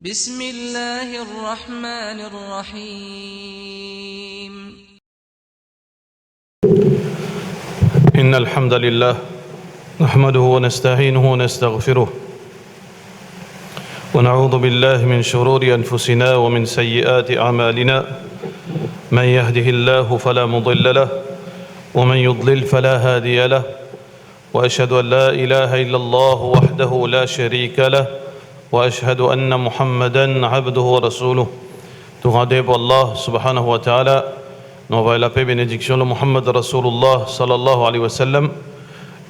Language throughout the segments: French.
بسم الله الرحمن الرحيم إن الحمد لله نحمده ونستعينه ونستغفره ونعوذ بالله من شرور أنفسنا ومن سيئات أعمالنا من يهده الله فلا مضل له ومن يضلل فلا هادي له وأشهد أن لا إله إلا الله وحده لا شريك له وأشهد أن محمدًا عبده ورسوله. Tout rendez pour Allah subhanahu wa ta'ala. Nous envoyons la paix et bénédiction de Muhammad Rasulullah sallallahu alayhi wa sallam.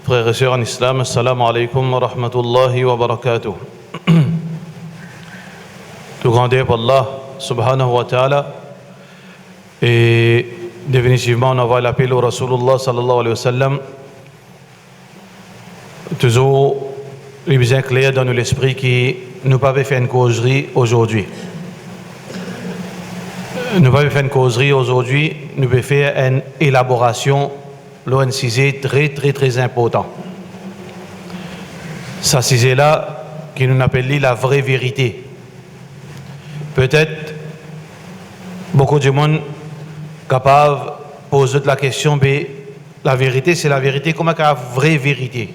Frères et sœurs en islam, assalamu alaykum wa rahmatullahi wa barakatuh. Tout rendez pour Allah subhanahu wa ta'ala. Et définitivement, on envoie la paix de Rasulullah sallallahu alayhi wa sallam. Toujours les bien clairs dans l'esprit qui nous pas fait une causerie aujourd'hui. Nous pas fait une causerie aujourd'hui, nous pouvons faire une élaboration, un sujet très important. Ce sujet-là, qui nous appelle la vraie vérité. Peut-être, beaucoup de monde capable de poser la question, mais la vérité, c'est la vérité, comment la vraie vérité?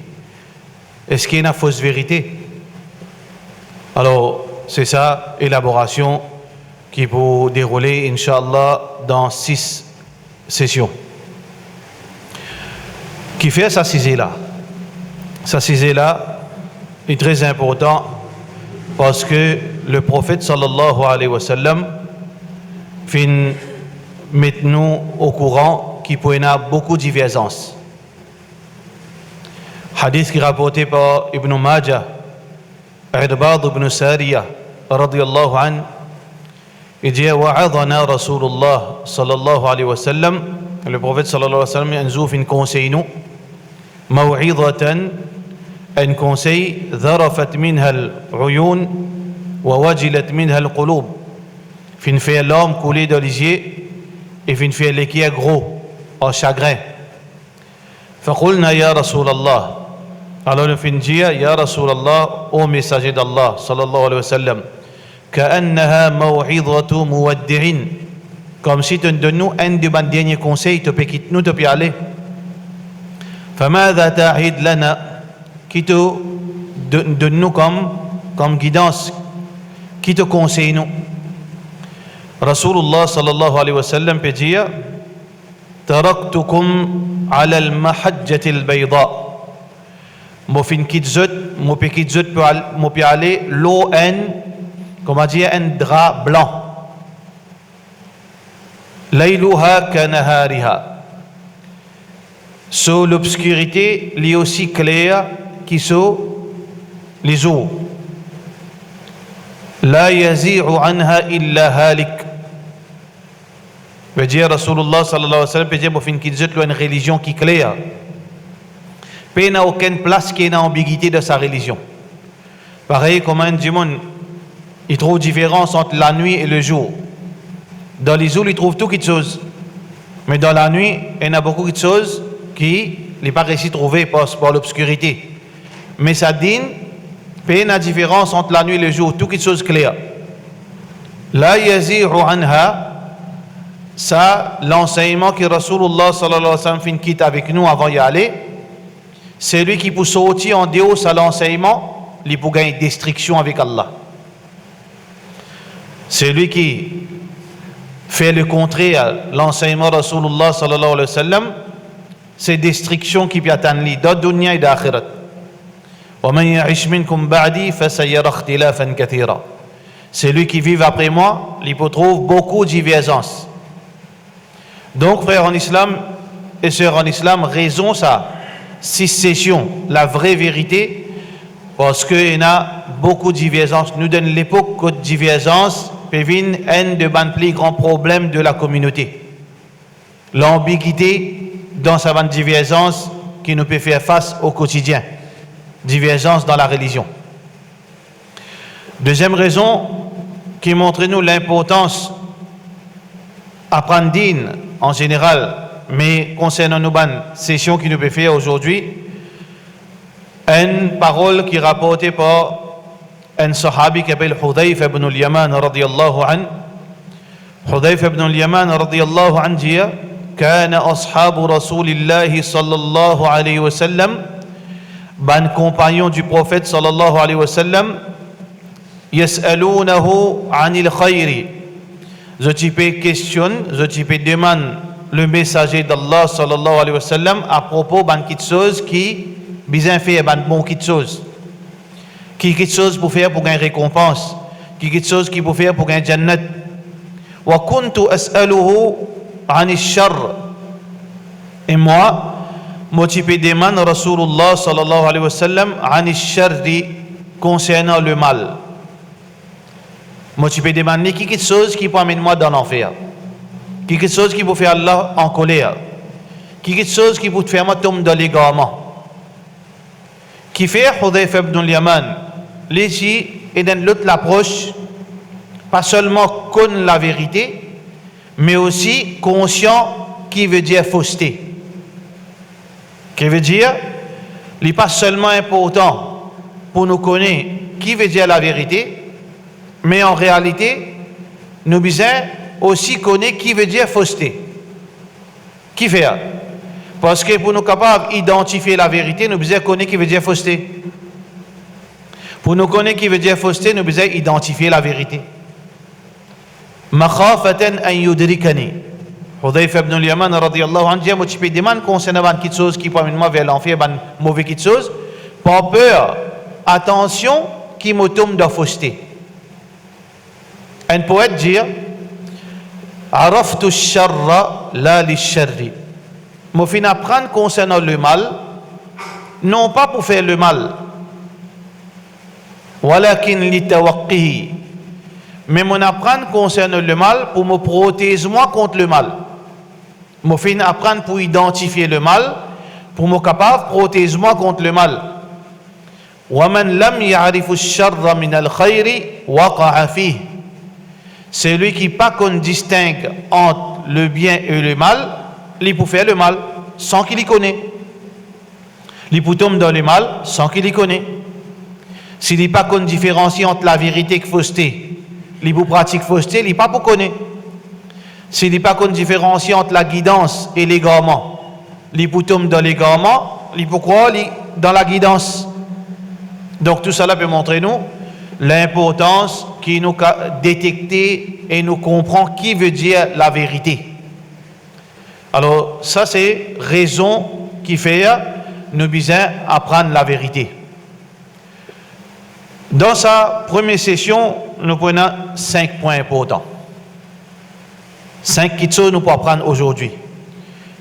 Est-ce qu'il y a une fausse vérité? Alors, c'est ça, élaboration qui peut dérouler, Inch'Allah, dans 6 sessions. Qui fait ça sujet-là? Ça sujet-là est très important parce que le prophète sallallahu alayhi wa sallam fait mettre nous au courant qu'il peut y avoir beaucoup de divergences. Hadith qui est rapporté par Ibn Majah, Irbad ibn Sariyah, radiyallahu anhu, il dit wa'adhana Rasulullah sallallahu alayhi wa sallam, le prophète sallallahu alayhi wa sallam yanzouf une conseil nous, maw'idatan, un conseil, dharafat minha al-uyun, wa wajilat minha al-qulub, fin fait l'homme couler de les yeux, et fin fait les qui est gros, en chagrin. فقلنا يا رسول الله. Alors le fin dit ya Rasulallah, ô messager d'Allah sallallahu alayhi wa sallam, كأنها موعظة مودع, comme si tu donnes nous un de bons derniers conseils, tu peux quitter nous, tu peux aller. فماذا تعهد لنا, qui te donne nous comme guidance, qui te conseille nous? Rasulullah sallallahu alayhi wa sallam peut dire تركتكم على المحجة البيضاء. Mo fin kitzut, mo pe kitzut mo pe aller l'eau en, comment dire, un drap blanc. Layluha kanahariha. So l'obscurité, li aussi claire qui so les jours. La yazi'u anha illa halik. Veut dire Rasulullah sallallahu alayhi wa sallam, veut dire mo fin kitzut une religion qui claire. Il n'a aucune place qui est dans l'ambiguïté de sa religion. Pareil comme un monde, il trouve différence entre la nuit et le jour. Dans les jours, il trouve tout quelque chose. Mais dans la nuit, il y a beaucoup de choses qui n'est pas réussi à trouver par l'obscurité. Mais ça dit, il y a une différence entre la nuit et le jour, tout quelque chose clair. La yazi'u anha, ça, l'enseignement que Rasulullah sallallahu alayhi wa sallam fin quitte avec nous avant d'y aller, c'est lui qui peut sortir en dehors de l'enseignement, il peut gagner destruction avec Allah. C'est lui qui fait le contraire, l'enseignement de Rasulullah sallallahu alayhi wa sallam, c'est destruction qui peut atteindre lui, dans le dunya et dans l'akhirat. وَمَنْ يَعِشْ مِنْكُمْ بَعْدِي فَسَيَرَى اخْتِلَافًا كَثِيرًا. C'est lui qui vit après moi, il peut trouver beaucoup de divergences. Donc, frères en islam et sœurs en islam, raison ça. 6 sessions, la vraie vérité, parce qu'il y a beaucoup de divergences. Nous donne l'époque que de divergences peut venir un des plus grands problèmes de la communauté. L'ambiguïté dans sa divergence qui nous peut faire face au quotidien. Divergence dans la religion. Deuxième raison qui montre nous l'importance d'apprendre din en général, mais concernant nos bonnes sessions qui nous peut faire aujourd'hui, une parole qui est rapportée par un sahabi qui s'appelle Hudayf ibn al-Yaman radiyallahu an. Hudayf ibn al-Yaman radiyallahu an dit كان أصحاب رسول الله صلى الله عليه وسلم ban compagnon du prophète sallallahu alayhi wa sallam yas'alunahu anil khayri, je type questionne, je type demande le messager d'Allah sallallahu alayhi wa sallam à propos ban quelque chose qui bien fait ban bon quelque chose, qui quelque chose pour faire pour gagner récompense, qui quelque chose qui pour faire pour gagner jannat. Wa kuntu as'aluhu anil sharr, et moi type demande Rasulullah sallallahu alayhi wa sallam anil sharri, concernant le mal. Type demande qui quelque chose qui peut amener moi dans l'enfer, qui quelque chose qui peut faire Allah en colère, qui quelque chose qui peut faire moi tomber dans l'égarement. Qui fait Hudayf ibn al-Yaman ici et dans l'autre l'approche, pas seulement connaître la vérité, mais aussi conscient qui veut dire fausseté. Qui veut dire, il n'est pas seulement important pour nous connaître qui veut dire la vérité, mais en réalité, nous devons aussi connaître qui veut dire fausseté. Qui fait? Parce que pour nous capables d'identifier la vérité, nous devons connaître qui veut dire fausseté. Pour nous connaître qui veut dire fausseté, nous devons identifier la vérité. Makhafatan an yudrikani. Hudayf ibn al-Yaman radiyallahu anhu, moi tu peux demander concernant quelque chose qui peut amener vers l'enfer, ban mauvais quelque chose, pas peur, attention qui me tombe dans fausseté. Un poète dit araftu ash-sharra la lish-sharri, moi fin apprendre concernant le mal, non pas pour faire le mal, walakin li tawaqqihi, mais mon apprendre concernant le mal pour me protéger moi contre le mal. Mon fin apprendre pour identifier le mal, pour me capable protéger moi contre le mal. وَمَنْ لَمْ يَعْرِفُ الشَّرَّ مِنَ الْخَيْرِ وَقَعَ فِيهِ, celui qui pas qu'on distingue entre le bien et le mal, il peut faire le mal sans qu'il y connaît. Il peut tomber dans le mal sans qu'il y connaît. S'il n'est pas qu'on différencie entre la vérité et la fausseté, il peut pratiquer fausseté, il n'est pas pour connaître. S'il n'est pas qu'on différencie entre la guidance et l'égarement, il peut tomber dans l'égarement, il peut croire dans la guidance. Donc tout cela peut montrer nous l'importance qui nous détecter et nous comprend qui veut dire la vérité. Alors ça c'est raison qui fait nous besoin apprendre la vérité. Dans sa première session, nous prenons 5 points importants. 5 choses nous pouvons apprendre aujourd'hui.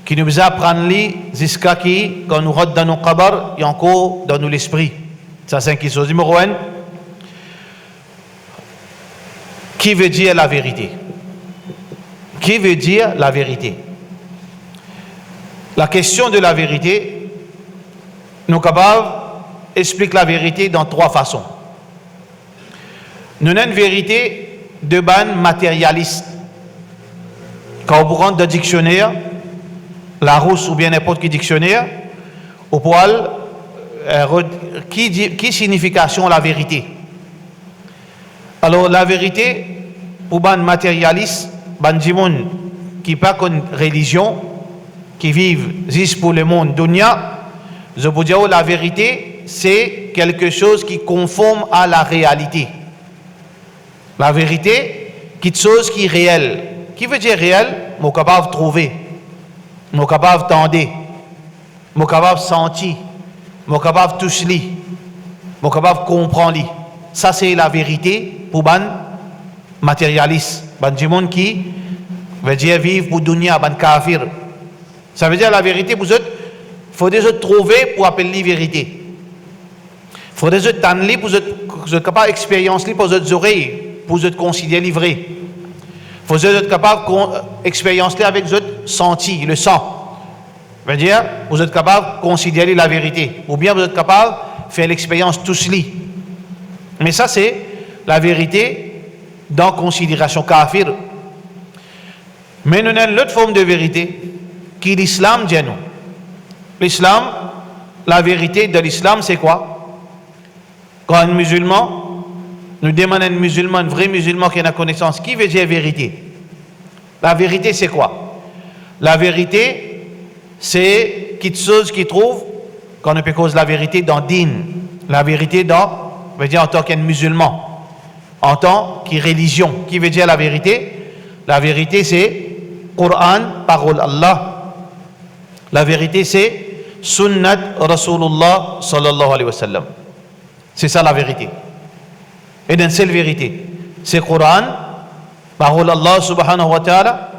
Qui nous besoin apprendre jusqu'à qui, quand nous rentrons dans nos kabar, et encore dans nous l'esprit. Ça 5 choses. Numéro 1. Qui veut dire la vérité? Qui veut dire la vérité? La question de la vérité, nous capables explique la vérité dans 3 façons. Nous avons une vérité de ban matérialiste. Quand vous rentrez dans le dictionnaire, Larousse ou bien n'importe quel dictionnaire, au poil, qui signification la vérité? Alors la vérité, pour ban matérialiste, ban dimoun qui pas comme religion, qui vivent juste pour le monde dunya, je peux dire la vérité, c'est quelque chose qui conforme à la réalité. La vérité, quelque chose qui est réel. Qui veut dire réel? Moi capable de trouver, moi capable de tendre, moi capable de sentir, moi capable de toucher, moi capable de comprendre. Ça c'est la vérité pour ban matérialiste, ban du monde qui veut dire vivre pour dunya, ban kafir. Ça veut dire la vérité pour eux, faut déjà trouver pour appeler vérité. Faut déjà tendre pour eux capable d'expérience pour eux oreilles, pour eux considérer vrai. Faut être capable d'expérience avec eux senti, le sang. Veut dire, vous êtes capable de considérer la vérité. Ou bien vous êtes capable de faire l'expérience tous les. Mais ça, c'est la vérité dans considération kafir. Mais nous avons l'autre forme de vérité qui est l'islam dit nous. L'islam, la vérité de l'islam, c'est quoi? Quand un musulman nous demandons un musulman, un vrai musulman qui a la connaissance, qui veut dire vérité? La vérité, c'est quoi? La vérité, c'est quelque chose qui trouve, qu'on ne peut cause la vérité dans din. La vérité dans, veut dire en tant qu'un musulman, en tant que religion. Qui veut dire la vérité? La vérité, c'est Coran, parole d'Allah. La vérité, c'est Sunnat Rasulullah sallallahu alayhi wa sallam. C'est ça la vérité. Et d'une seule vérité, c'est Coran, parole d'Allah subhanahu wa ta'ala.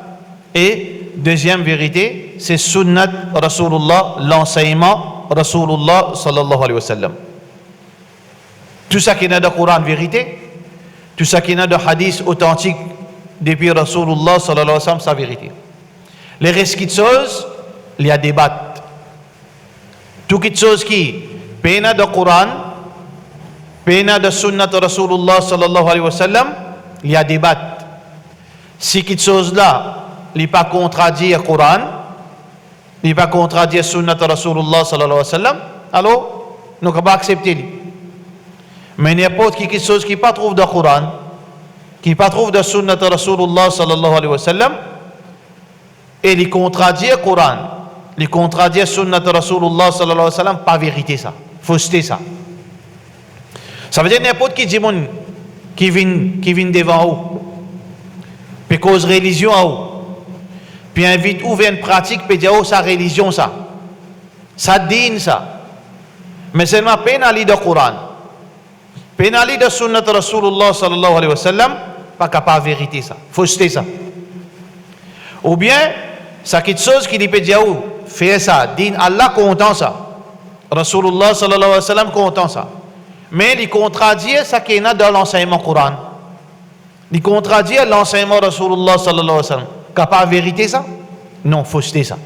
Et deuxième vérité, c'est Sunnat Rasulullah, l'enseignement Rasulullah sallallahu alayhi wa sallam. Tout ça qui est dans le Coran, vérité. Tout ça qui est dans le hadith authentique depuis Rasulullah sallallahu alayhi wa sallam, sa vérité. Les restes de choses, il y a débat. Tout quelque chose qui péna de Coran, péna de Sunnat Rasulullah sallallahu alayhi wa sallam, il y a débat. Si quelque chose là, il n'est pas contredire Coran, il n'est pas contredire Sunnat Rasulullah sallallahu alayhi wa sallam, alors nous ne pouvons pas accepter. Mais n'importe quelque chose qui ne pas trouve de Coran, qui ne pas trouve de Sunnat Rasulullah sallallahu alayhi wa sallam, et il contredire Coran, il contredire Sunnat Rasulullah sallallahu alayhi wa sallam, pas vérité ça, fausseté ça. Ça veut dire n'importe qui dit qui vient devant vous, puis cause religion à vous, puis invite ou vient une pratique, puis dire oh sa religion ça dîne ça, mais seulement pénali de Coran, pénali de Sunnat Rasulullah sallallahu alayhi wa sallam, pas capable de vérité ça, fausseté ça. Ou bien ça quelque chose qui dit peut dire oh fait ça, dîne Allah content ça, Rasulullah sallallahu alayhi wa sallam content ça. Mais il contredit ce qui est dans l'enseignement Coran. Il contredit l'enseignement Rasulullah sallallahu alayhi wa sallam. Capable de vérité ça? Non, fausseté ça.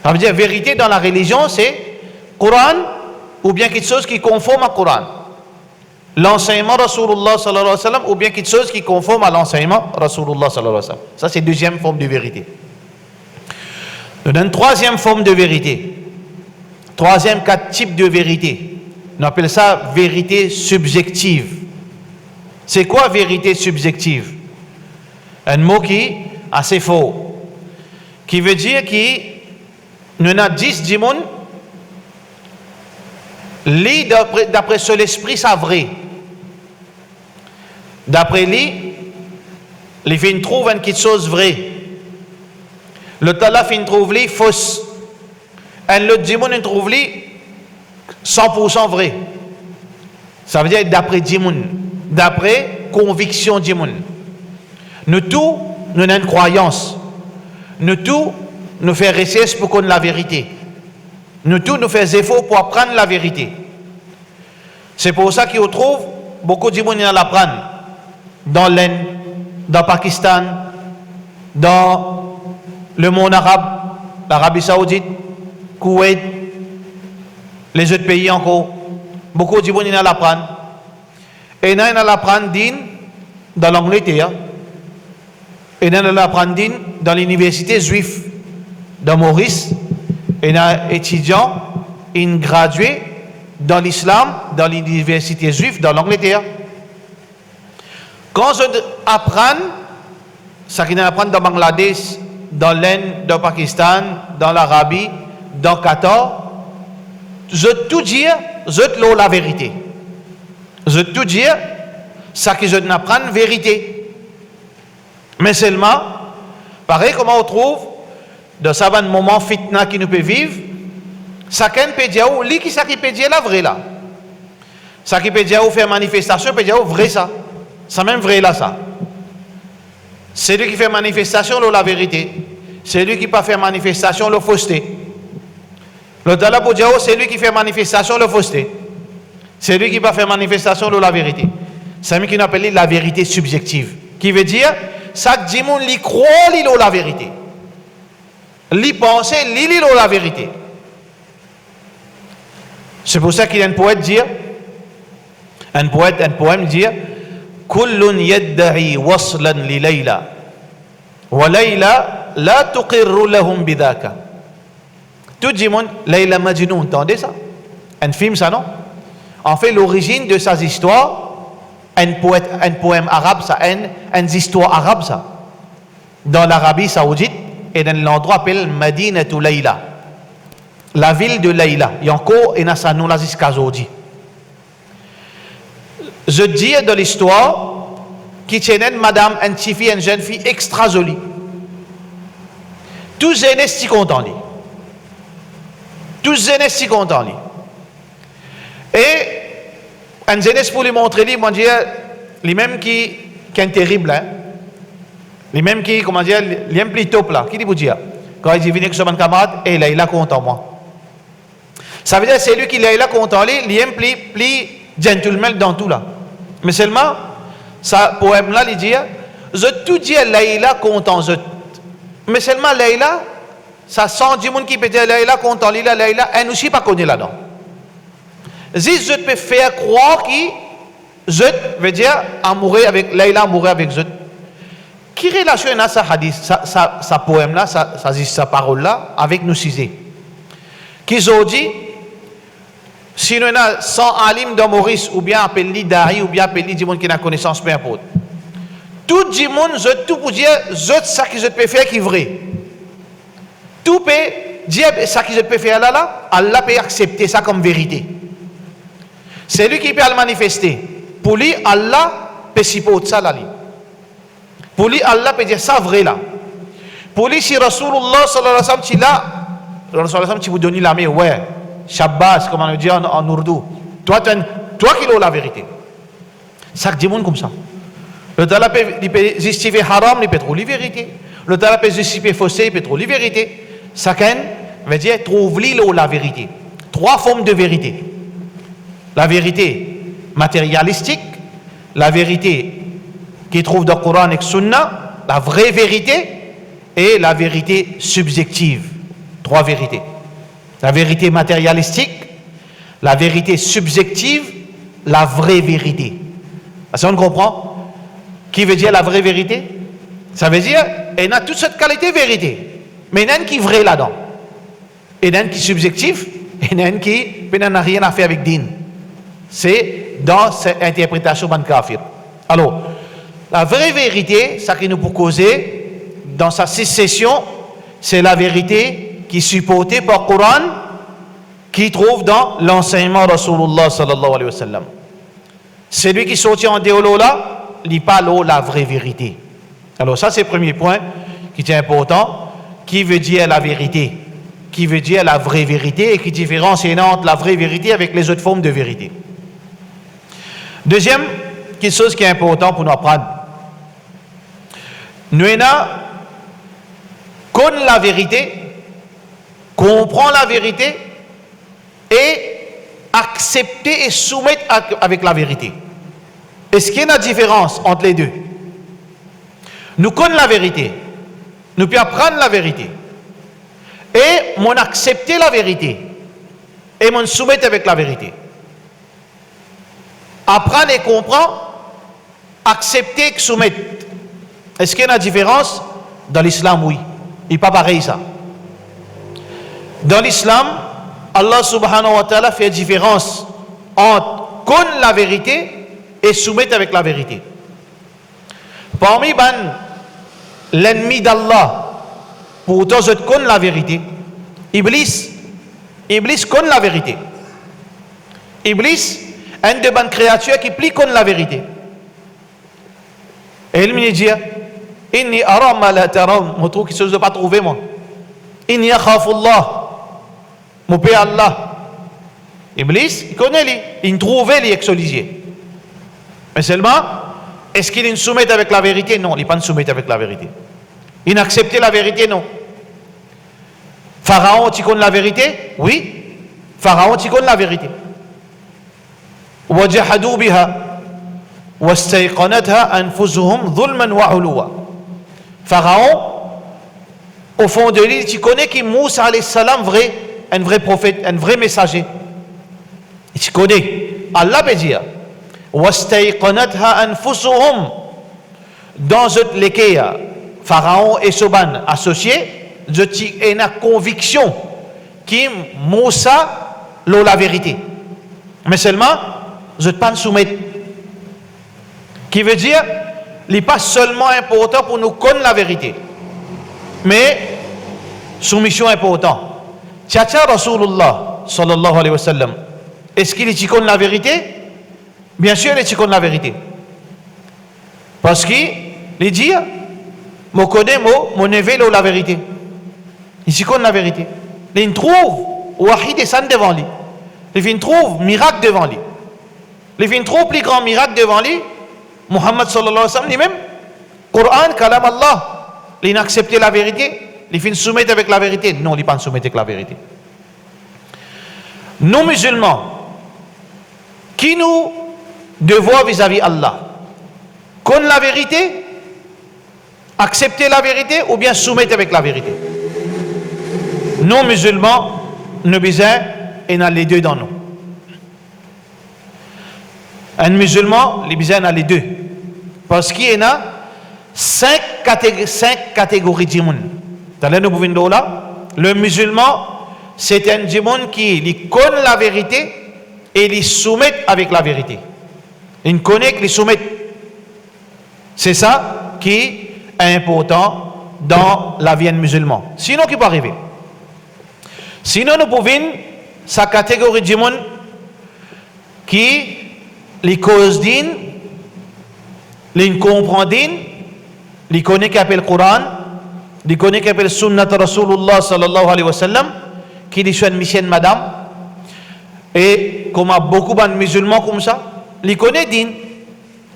Ça veut dire vérité dans la religion, c'est Coran ou bien quelque chose qui est conforme à Coran. L'enseignement Rasulullah sallallahu alayhi wa sallam ou bien quelque chose qui est conforme à l'enseignement Rasulullah sallallahu alayhi wa sallam. Ça c'est deuxième forme de vérité. Nous avons une troisième forme de vérité. Troisième quatre types de vérité. On appelle ça vérité subjective. C'est quoi vérité subjective? Un mot qui est assez faux. Qui veut dire que nous avons 10 dimon, lui d'après ce l'esprit c'est vrai. D'après lui, il vient trouver quelque chose vrai. Le talaf il trouve lui fausse. Un l'autre dimon il trouve lui 100% vrai. Ça veut dire d'après Dimoun, d'après conviction Dimoun. Nous tous, nous avons une croyance. Nous tous, nous faisons recherche pour connaître la vérité. Nous tous, nous faisons effort pour apprendre la vérité. C'est pour ça qu'on trouve beaucoup de Dimoun qui l'apprennent. Dans l'Inde, dans le Pakistan, dans le monde arabe, l'Arabie Saoudite, Koweït, les autres pays encore, beaucoup de gens qui l'apprennent. Et ils l'apprennent dans l'Angleterre, et ils l'apprennent dans l'université juive de Maurice, et ils étudiants, ils gradués dans l'islam, dans l'université juive de l'Angleterre. Quand ils apprennent, ça qu'ils apprennent dans Bangladesh, dans l'Inde, dans le Pakistan, dans l'Arabie, dans le Qatar, je tout dire, je te la vérité. Je tout dire, ça que je n'apprends vérité. Mais seulement, pareil comme on trouve, dans ce moment fitna qui nous peut vivre, ça qui peut dire, lui qui ça qui peut dire la vraie là. Ça qui peut dire, faire manifestation, peut dire, vrai ça. Ça même vrai là ça. C'est lui qui fait manifestation, la vérité. C'est lui qui peut faire manifestation, la fausseté. Le Dala pour dire, c'est lui qui fait manifestation de fausseté. C'est lui qui va faire manifestation de la vérité. C'est lui qui appelle la vérité subjective. Qui veut dire, chaque dimanche, il croit qu'il a la vérité. Il pense qu'il a la vérité. C'est pour ça qu'il y a un poète dire, un poème dire, Kullun yadda'i waslan li Layla, wa Layla la tuqirru lahum bidhaka. Tout le monde, Layla Majnoun, entendez ça? Un film, ça, non? En fait, l'origine de ces histoires, un poème arabe, ça, une histoire arabe, ça. Dans l'Arabie Saoudite, et dans l'endroit appelé Madinatu Layla, la ville de Layla. Il y a encore un assanou là jusqu'à aujourd'hui. Je dis dans l'histoire qui tient une madame, une petite fille, une jeune fille extra jolie. Tous les jeunes sont contents. Tous les jeunes sont contents. Et un jeune pour lui montrer, les mêmes qui sont terribles, hein? Les mêmes qui, comment dire, les mêmes plus top là. Qui dit vous dire? Quand il dit venez que je suis mon camarade, et là il a content moi. Ça veut dire c'est lui qui est là content, il est plus gentleman dans tout là. Mais seulement, ce poème là, il dit, je tout dis Laïla content, mais seulement Laïla, ça sent du monde qui peut dire Laïla content, Laïla, elle aussi pas connaît là-dedans. Si je peux faire croire que je veux dire amoureux avec Laïla, amoureux avec je. Qui relation a sa hadith, sa poème là, sa parole là, avec nous cisés? Qu'ils ont dit, si nous avons 100 alim de Maurice, ou bien appelé Dahi, ou bien appelé du monde qui n'a connaissance, peu importe. Tout le monde, tout pour dire, ça que je peux faire qui est vrai. Tout peut dire, ça que je peux faire là, Allah peut accepter ça comme vérité. C'est lui qui peut le manifester. Pour lui, Allah peut supporter ça là. Pour lui, Allah peut dire ça vrai là. Pour lui, si Rasulullah sallallahu alayhi wa sallam, là, Rasulullah sallallahu alayhi wa sallam, tu vous donnes la main, ouais. Shabbas, comme on le dit en ourdou. Toi qui as la vérité. Ça dit monde comme ça. Le talab peut justifier haram, il peut trouver la vérité. Le talab peut justifier faussé, il peut trouver la vérité. Chacun veut dire trouve la vérité. 3 formes de vérité. La vérité matérialistique, la vérité qui trouve dans le Coran et le Sunna, la vraie vérité et la vérité subjective. 3 vérités. La vérité matérialistique, la vérité subjective, la vraie vérité. Est-ce qu'on comprend? Qui veut dire la vraie vérité? Ça veut dire, il y a toute cette qualité vérité. Mais il y en a qui est vrai là-dedans. Il y en a qui est subjectif, et il y en a qui n'a rien à faire avec din. C'est dans cette interprétation de kafir. Alors, la vraie vérité, ça qui nous peut causer, dans sa succession, c'est la vérité qui est supporté par le Coran, qui trouve dans l'enseignement de Rasulullah sallallahu alayhi wa sallam. Celui qui sortit en déolo là, il n'est pas la vraie vérité. Alors ça c'est le premier point qui est important, qui veut dire la vérité, qui veut dire la vraie vérité et qui différencie entre la vraie vérité avec les autres formes de vérité. Deuxième, quelque chose qui est important pour nous apprendre. Nous connaissons la vérité, comprend la vérité et accepter et soumettre avec la vérité. Est-ce qu'il y a une différence entre les deux? Nous connaissons la vérité, nous pouvons apprendre la vérité et mon accepter la vérité et mon soumettre avec la vérité. Apprendre et comprendre, accepter et soumettre. Est-ce qu'il y a une différence? Dans l'islam, oui. Il n'est pas pareil ça. Dans l'islam, Allah subhanahu wa ta'ala fait différence entre connaître la vérité et soumettre avec la vérité. Parmi l'ennemi d'Allah, pour autant je connais la vérité, Iblis connaît la vérité. Iblis, une de bonnes créatures qui plie connaît la vérité. Et il me dit, inni ara ma la taram, je trouve qu'il ne peut pas trouver moi. Inni akhafullah. Mon père Allah. Iblis, il connaît lui, il trouvait les exolisiers. Mais seulement, est-ce qu'il soumet avec la vérité? Non, il n'est pas soumet avec la vérité. Il n'accepte la vérité? Non. Pharaon, tu connais la vérité? Oui. Pharaon, tu connais la vérité. وَجَحَدُوا بِهَا وَاسْتَيْقَنَتْهَا أَنفُسُهُمْ ظُلْمًا وَعُلُوًا. Pharaon, au fond de lui, tu connais que Moussa alayhi salam vrai, un vrai prophète, un vrai messager. Tu connais. Allah peut dire وَاسْتَيْقَنَتْهَا أَنفُسُهُمْ. Dans lesquels Pharaon et Soban associés, je ai une conviction que Moussa l'a la vérité. Mais seulement, je ne peux pas me soumettre. Qui veut dire, il n'est pas seulement important pour nous connaître la vérité, mais soumission importante. Tchatcha Rasulullah sallallahu alayhi wa sallam, est-ce qu'il est connaît la vérité? Bien sûr, il est connaît la vérité. Parce qu'il dit, je connais mon neveu la vérité. Il connaît la vérité. Il trouve wahid et san devant lui. Il trouve miracle devant lui. Il trouve plus grand miracle devant lui. Muhammad sallallahu alayhi wa sallam lui-même, Coran, kalam Allah, il a accepté la vérité, il finit soumettre avec la vérité. Non, il n'est pas soumettre avec la vérité. Nous musulmans, qui nous devons vis-à-vis Allah, connaître la vérité, accepter la vérité ou bien soumettre avec la vérité. Nous musulmans, nous besoin et dans les deux dans nous. Un musulman, il besoin dans les deux. Parce qu'il y a cinq catégories de monde. Le musulman, c'est un monde qui connaît la vérité et il soumet avec la vérité. Il connaît qu'il soumet. C'est ça qui est important dans la vie musulmane. Sinon, qui peut arriver? Sinon, nous pouvons, sa catégorie de monde qui les causes din, les comprend din, les connaît qu'appelle le Coran, les connaît qu'appelle Sunnat Rasulullah sallallahu alayhi wa sallam, qui les soigne mission madame, et comme beaucoup de musulmans comme ça, les connaît din,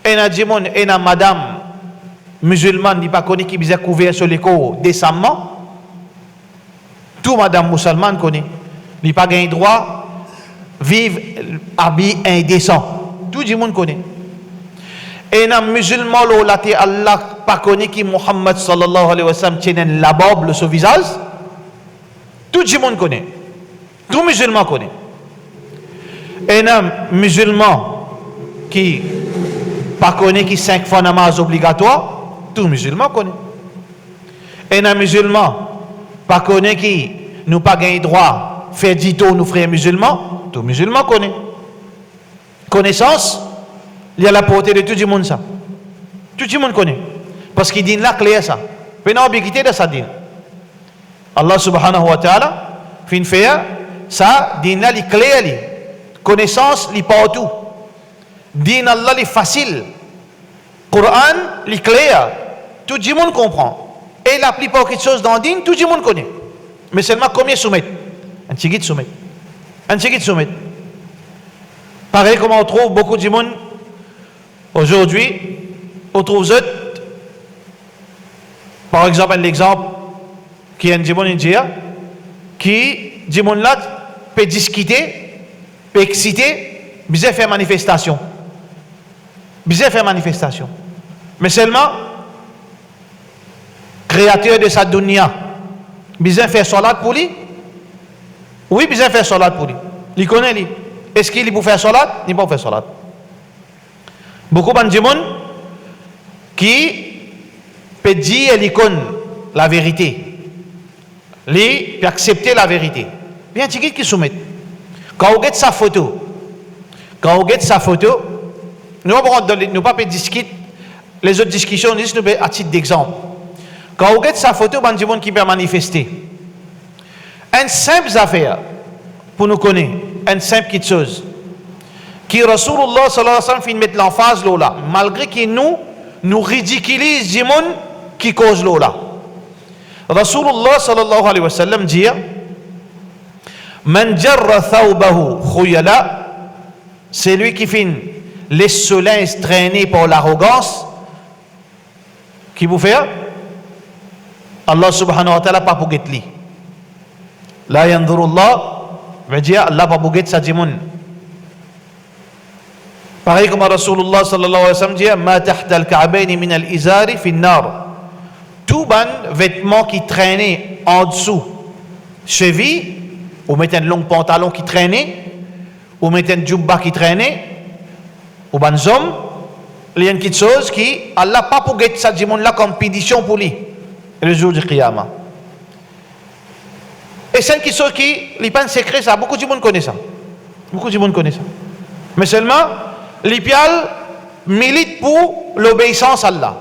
et na dimon, et na madame musulmane, n'est pas connaît qui bisa couvert sur les corps décemment, tout madame musulmane connaît, n'est pas gain droit, vivre habillé indécent. Tout le monde connaît. Et les musulmans, Allah pas connaît qui Muhammad sallallahu alayhi wa sallam tient la Bible sur le visage. Tout le monde connaît. Tout musulman connaît. Et les musulmans qui pas connaît qui 5 fois namaz obligatoire, tout musulman connaît. Et les musulmans pas connaît qui nous pas gagné droit faire dito nous frères musulmans, tout musulman connaît. Connaissance, il y a la portée de tout le monde ça. Tout le monde connaît. Parce qu'il dit là clair ça. Il n'y a pas d'ambiguïté de ça dit. Allah subhanahu wa ta'ala, fin fait ça, dit là il clair. Connaissance, il partout. Dit Allah il facile. Coran, il clair. Tout le monde comprend. Et la plupart des choses dans le din, tout le monde connaît. Mais seulement combien soumettre? Un petit guide soumettre. Un petit guide soumettre. Pareil comme on trouve beaucoup de monde aujourd'hui, on trouve eux, par exemple, l'exemple qui est un monde indien, qui, du monde là, peut discuter, peut exciter, bien faire manifestation. Bien faire manifestation. Mais seulement, créateur de sa dunya, bien faire salat pour lui. Oui, bien faire salat pour lui. Il connaît lui. Est-ce qu'il peut faire salat? Il peut faire salat. Beaucoup de gens qui peut dire la vérité. Ils peuvent accepter la vérité. Bien, tu qui soumet. Quand vous regardez sa photo, nous ne pas discuter. Les autres discussions, nous sommes à titre d'exemple. Quand vous regardez sa photo, il y a des gens qui peuvent manifester. Une simple affaire pour nous connaître. Une simple petite chose qui Rasulullah sallallahu alayhi wa sallam fait mettre l'emphase là malgré que nous ridiculise les gens qui cause là. Rasulullah sallallahu alayhi wa sallam dit man jarra thawbahu khuyala, c'est lui qui fait les solins traînés par l'arrogance, qui vous fait Allah subhanahu wa ta'ala pas pour guetter la yanzurullah veut dire Allah va bouger sa djimoun. Pareil comme Rasulullah sallallahu alayhi wa sallam dit ma tahta al-ka'bayn min al-izari fi an-nar. Tout ban vêtement qui traînait en dessous cheville, ou mettre un long pantalon qui traînait, ou mettre un djubba qui traînait, ou ban homme, il y a une petite chose qui Allah pas pour guetter sa djimoun là comme pédition pour lui le jour du qiyamah. Et c'est une chose qui, les pains secrets, ça, beaucoup de monde connaît ça. Beaucoup de monde connaît ça. Mais seulement, les piales militent pour l'obéissance à Allah.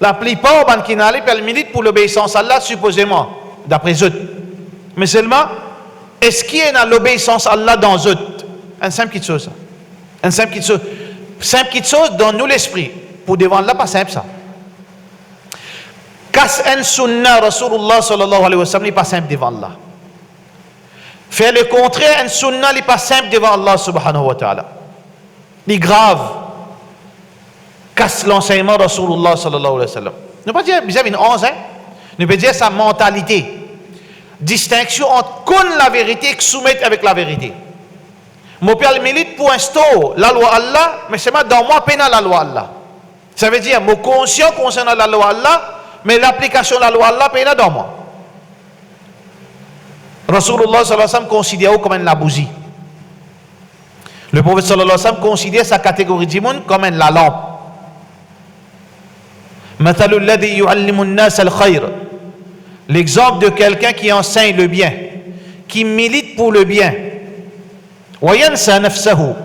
La plupart ban qui n'allent pas militent pour l'obéissance à Allah supposément, d'après eux. Mais seulement, est-ce qu'il y a l'obéissance à Allah dans eux? Un simple petite chose. Un simple petite chose. Simple petite chose dans nous l'esprit. Pour devant Allah, pas simple ça. Casse un sunnah Rasulullah sallallahu alayhi wa sallam n'est pas simple devant Allah. Faire le contraire, un sunnah n'est pas simple devant Allah subhanahu wa ta'ala. Il est grave. Casse l'enseignement de Rasulullah sallallahu alayhi wa sallam. Ne pas dire vis-à-vis une 11, hein? Ne pas dire sa mentalité. Distinction entre connaître la vérité et soumettre avec la vérité. Mon père milite pour instaurer la loi Allah, mais c'est dans moi pénal la loi Allah. Ça veut dire, mon conscient concernant la loi Allah, mais l'application de la loi Allah pénal dans moi. Rasulullah sallallahu alayhi wa sallam considère comme une bougie. Le prophète sallallahu alayhi wa sallam considère sa catégorie d'immun comme la lampe. مثل الذي يعلم الناس الخير. L'exemple de quelqu'un qui enseigne le bien, qui milite pour le bien. وينسى نفسه.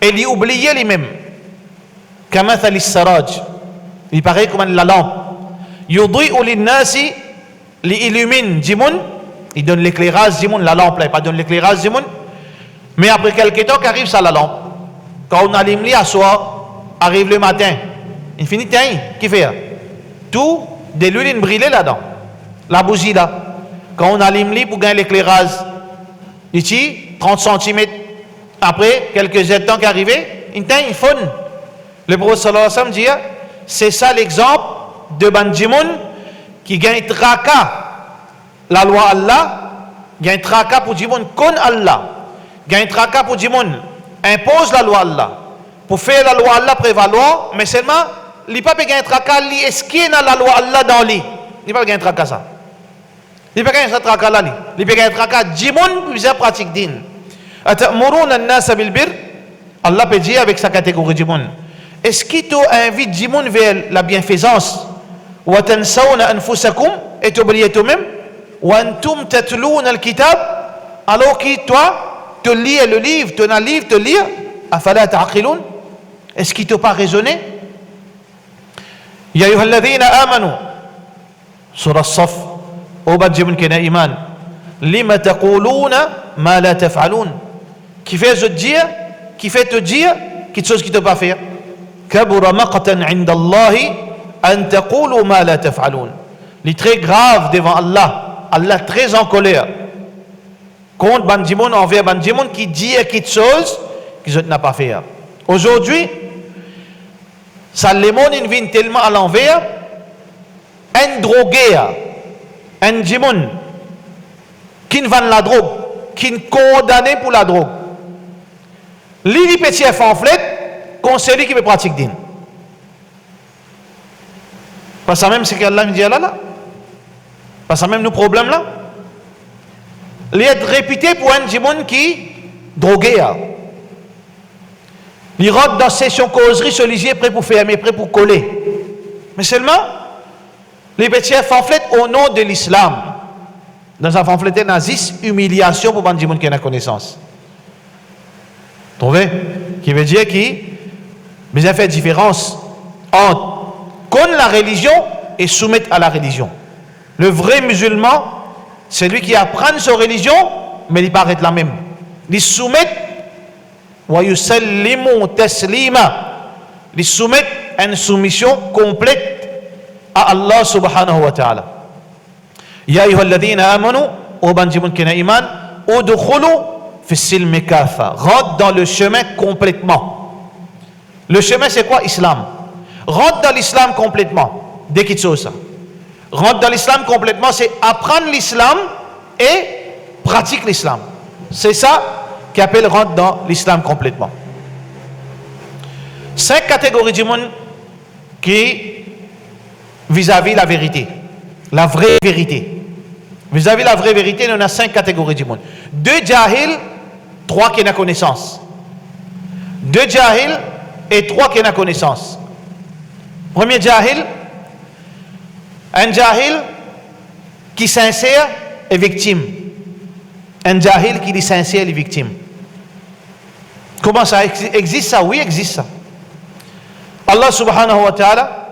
Et il oublie lui-même. كمثل السراج. Il paraît comme la lampe. يضيء للناس. Il illumine Jimoun. Il donne l'éclairage Jimoun, la lampe là, il pas donne l'éclairage Jimoun. Mais après quelques temps qu'arrive ça la lampe. Quand on allume à soir, arrive le matin. Il finit qui fait tout de l'huile brûlée là-dedans. La bougie là. Quand on allume pour gagner l'éclairage, ici 30 cm. Après quelques temps qu'arrivé, il fond. Le prophète sallallahu alayhi wa sallam dit, c'est ça l'exemple de Banjimoun qui gagne traka la loi Allah, gagne traka pour Jimoun con Allah, gagne traka pour Jimoun impose la loi Allah. Pour faire la loi Allah prévaloir, mais seulement il n'y a pas de traka, il est-ce qu'il y a la loi Allah dans lui. Il n'y a pas de traka ça. Il n'y a pas de traka là. Il n'y a pas de traka. Jimoun, vous avez pratique din. Atamurun an-nas bil bir. Allah peut dire avec sa catégorie Jimoun. Est-ce qu'il t'invite Jimoun vers la bienfaisance? Wa tansawna anfusakum, et t'oubliez toi-même. Wa antum tatluna al-kitab, alors que toi, te lis le livre, tu as un livre, te lire. Afala ta'qilun. Est-ce qu'il t'a pas raisonné? Ya ayyuhalladhina amanu. Surah As-Saff. Oba Jimoun kena iman. Lima taquluna ma la taf'alun. Qui fait te dire, quelque chose qui ne peut pas faire. Kabura maqtan 'inda Allahi an taqulu ma la taf'alun. Il est très grave devant Allah. Allah très en colère contre Banjimoun envers Banjimoun qui dit quelque chose qu'il n'a pas fait. Aujourd'hui, ça le monde vient tellement à l'envers. Un drogué, un Jimoun qui ne vend la drogue, qui est condamné pour la drogue. L'île petit fanflette, conseiller qui me pratique din. Pas ça même, c'est qu'Allah me dit là. Pas ça même nos problèmes là. Il est réputé pour un Jimoun qui drogué. Il rentre dans session causerie, celui-ci est prêt pour faire, mais prêt pour coller. Mais seulement, les petits fanflettent au nom de l'islam. Dans un fanfletté naziste, humiliation pour un Jimoun qui a la connaissance. Trouvez? Qui veut dire qu'il a fait différence entre connaître la religion et soumettre à la religion. Le vrai musulman, c'est lui qui apprend sa religion, mais il paraît la même. Il soumet wa yusallimu taslima. Il soumet à une soumission complète à Allah subhanahu wa ta'ala. Ya ayyuhalladhina amanu, o banjimun kena iman, udkhulu fi silmi kafa. Rentre dans le chemin complètement. Le chemin c'est quoi? Islam. Rentre dans l'islam complètement. Dès qu'il chose ça. Rentre dans l'islam complètement, c'est apprendre l'islam et pratique l'islam. C'est ça qui appelle rentre dans l'islam complètement. 5 catégories du monde qui vis-à-vis la vérité, la vraie vérité. Vis-à-vis la vraie vérité, on a 5 catégories du monde. 2 jahil, 3 qui ont la connaissance. 2 jahil et 3 qui ont la connaissance. Premier jahil, un jahil qui sincère est victime. Un jahil qui dit sincère est victime. Comment ça existe ça? Oui, existe ça. Allah subhanahu wa ta'ala,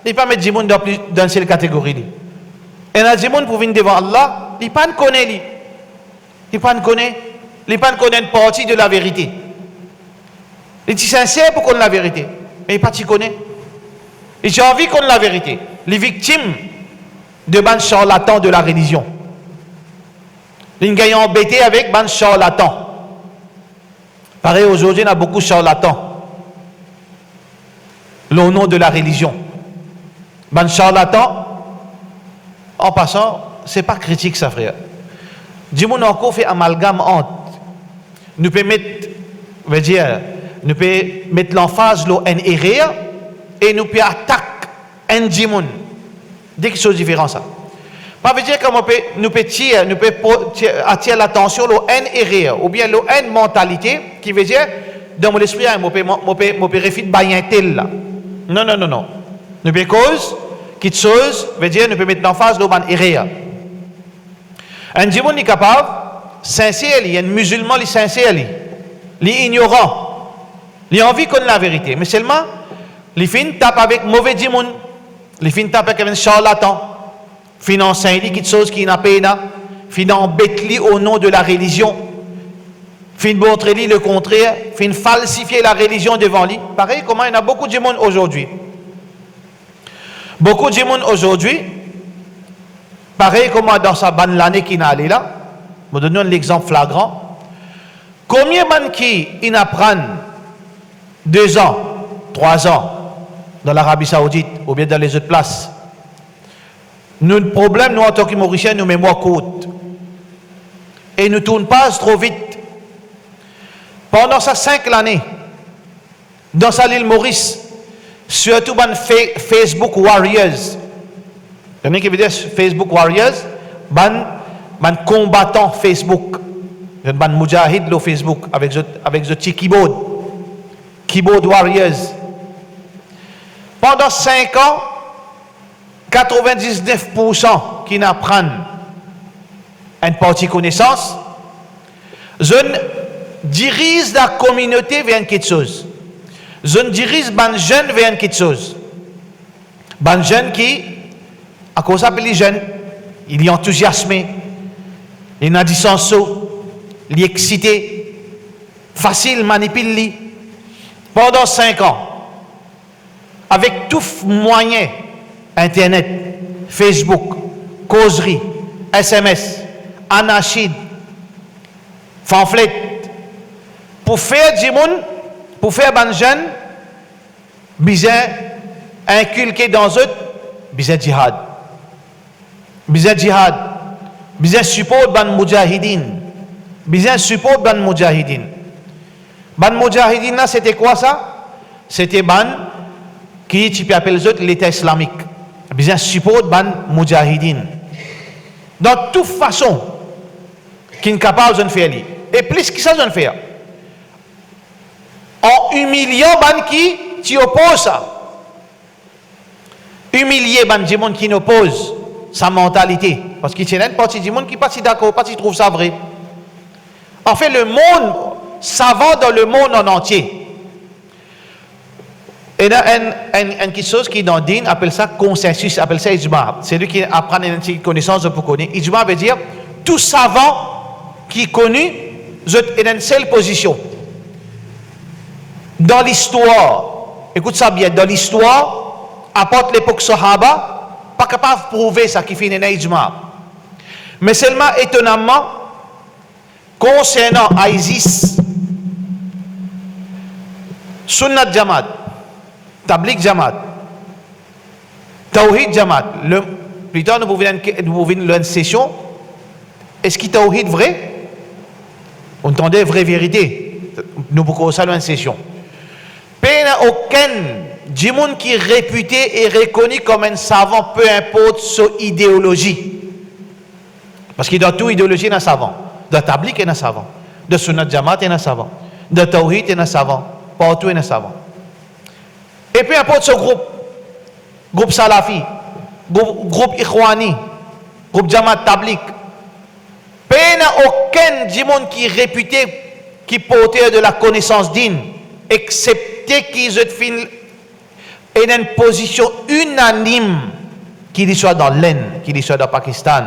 il pas mettre du monde dans une seule catégorie. Et il y a des gens pour venir devant Allah, il pas connaît lui. Il pas connaît une partie de la vérité. Il est sincère pour connaître la vérité, mais il pas connaît. Et j'ai envie qu'on ait la vérité. Les victimes de ban charlatans de la religion. Les gens embêtés avec ban charlatans. Pareil, aujourd'hui, on a beaucoup de charlatans. Au nom de la religion. Ban charlatans, en passant, c'est pas critique ça, frère. Dis-moi encore fait amalgame entre. Nous pouvons mettre, l'emphase le en erreur et nous pouvons attaquer un dimon. Dès que chose différente ça. Pas veut dire que nous pouvons attirer l'attention le en erreur ou bien le en mentalité qui veut dire dans mon esprit je peux réfléchir bayen tel là. Non. Nous pouvons cause quelque chose veut dire nous pouvons mettre l'emphase le ban erreur. Un dimon est capable sincère, il y a un musulman qui sincère, il est ignorant, il a envie qu'on ait la vérité, mais seulement les fins tapent avec mauvais dimon, les fins tapent avec un charlatan, fin enseigne quelque chose qui n'a pas, fin embêter au nom de la religion, fin montrer le contraire, fin falsifier la religion devant lui. Pareil, comment il y a beaucoup de monde aujourd'hui. Beaucoup de monde aujourd'hui, pareil comment dans sa bonne l'année qui n'a allé là, je vous donne l'exemple flagrant. Combien de gens qui apprennent 2 ans, 3 ans dans l'Arabie Saoudite ou bien dans les autres places? Nous, le problème, nous en tant que Mauriciens, nous mémoire courte. Et nous ne tournons pas trop vite. Pendant ces 5 années, dans sa l'île Maurice, surtout dans Facebook Warriors, il y en a qui veut dire Facebook Warriors, ban combattant Facebook, ban mujahid le Facebook avec ce petit keyboard warriors. Pendant 5 ans, 99% qui n'apprennent une partie connaissance, je dirige la communauté vers quelque chose. Je dirige ban jeunes vers quelque chose. Ban jeunes qui, à cause de les jeunes, il est enthousiasmé, il n'a dit sans saut, il est excité, facile, manipule. Pendant 5 ans, avec tout moyen, Internet, Facebook, causerie, SMS, anachid, pamphlet, pour faire du monde, pour faire ban jeunes, besoin inculquer dans eux, besoin djihad. Besoin djihad. Besoin support ban mujahidin. Besoin support ban mujahidin. Ban mujahidin là, c'était quoi ça? C'était ban qui tu peux appeler les autres l'État islamique. Besoin support ban mujahidin. Dans toute façon, qui est capable de faire. Et plus que ça, de faire. En humiliant ban qui tu opposes ça. Humilier ban du monde qui oppose sa mentalité. Parce qu'il y a une partie du monde qui n'est pas si d'accord, pas si trouve ça vrai. En fait, le monde savant dans le monde en entier. Et il y a quelque chose qui dans le din appelle ça consensus, appelle ça ijma. C'est lui qui apprend une connaissance pour connaître. Ijma veut dire tout savant qui est connu est dans une seule position. Dans l'histoire, écoute ça bien, dans l'histoire, apporte l'époque Sahaba, pas capable de prouver ça qui finit dans l'ijma. Mais seulement étonnamment, concernant ISIS, Sunnat Jamaat, Tabligh Jamaat, Tawhid Jamaat, plus tard nous pouvons une session, est-ce qu'il Tawhid vrai? On entendait vraie vérité. Nous pouvons ça une session. Il n'y a aucun djimoun qui est réputé et reconnu comme un savant, peu importe son idéologie. Parce que dans toute idéologie, il y a un savant. Dans Tabligh, il y a un savant. Dans Sunnat Jamaat, il y a un savant. Dans Tawhid, il y a un savant. Partout, il y a un savant. Et peu importe ce groupe Salafi, groupe Ikhwani, groupe Jamaat Tabligh, il n'y a aucun djimoun qui est réputé, qui est porteur de la connaissance digne, excepté qu'ils et une position unanime, qu'il y soit dans l'Inde, qu'il y soit dans le Pakistan,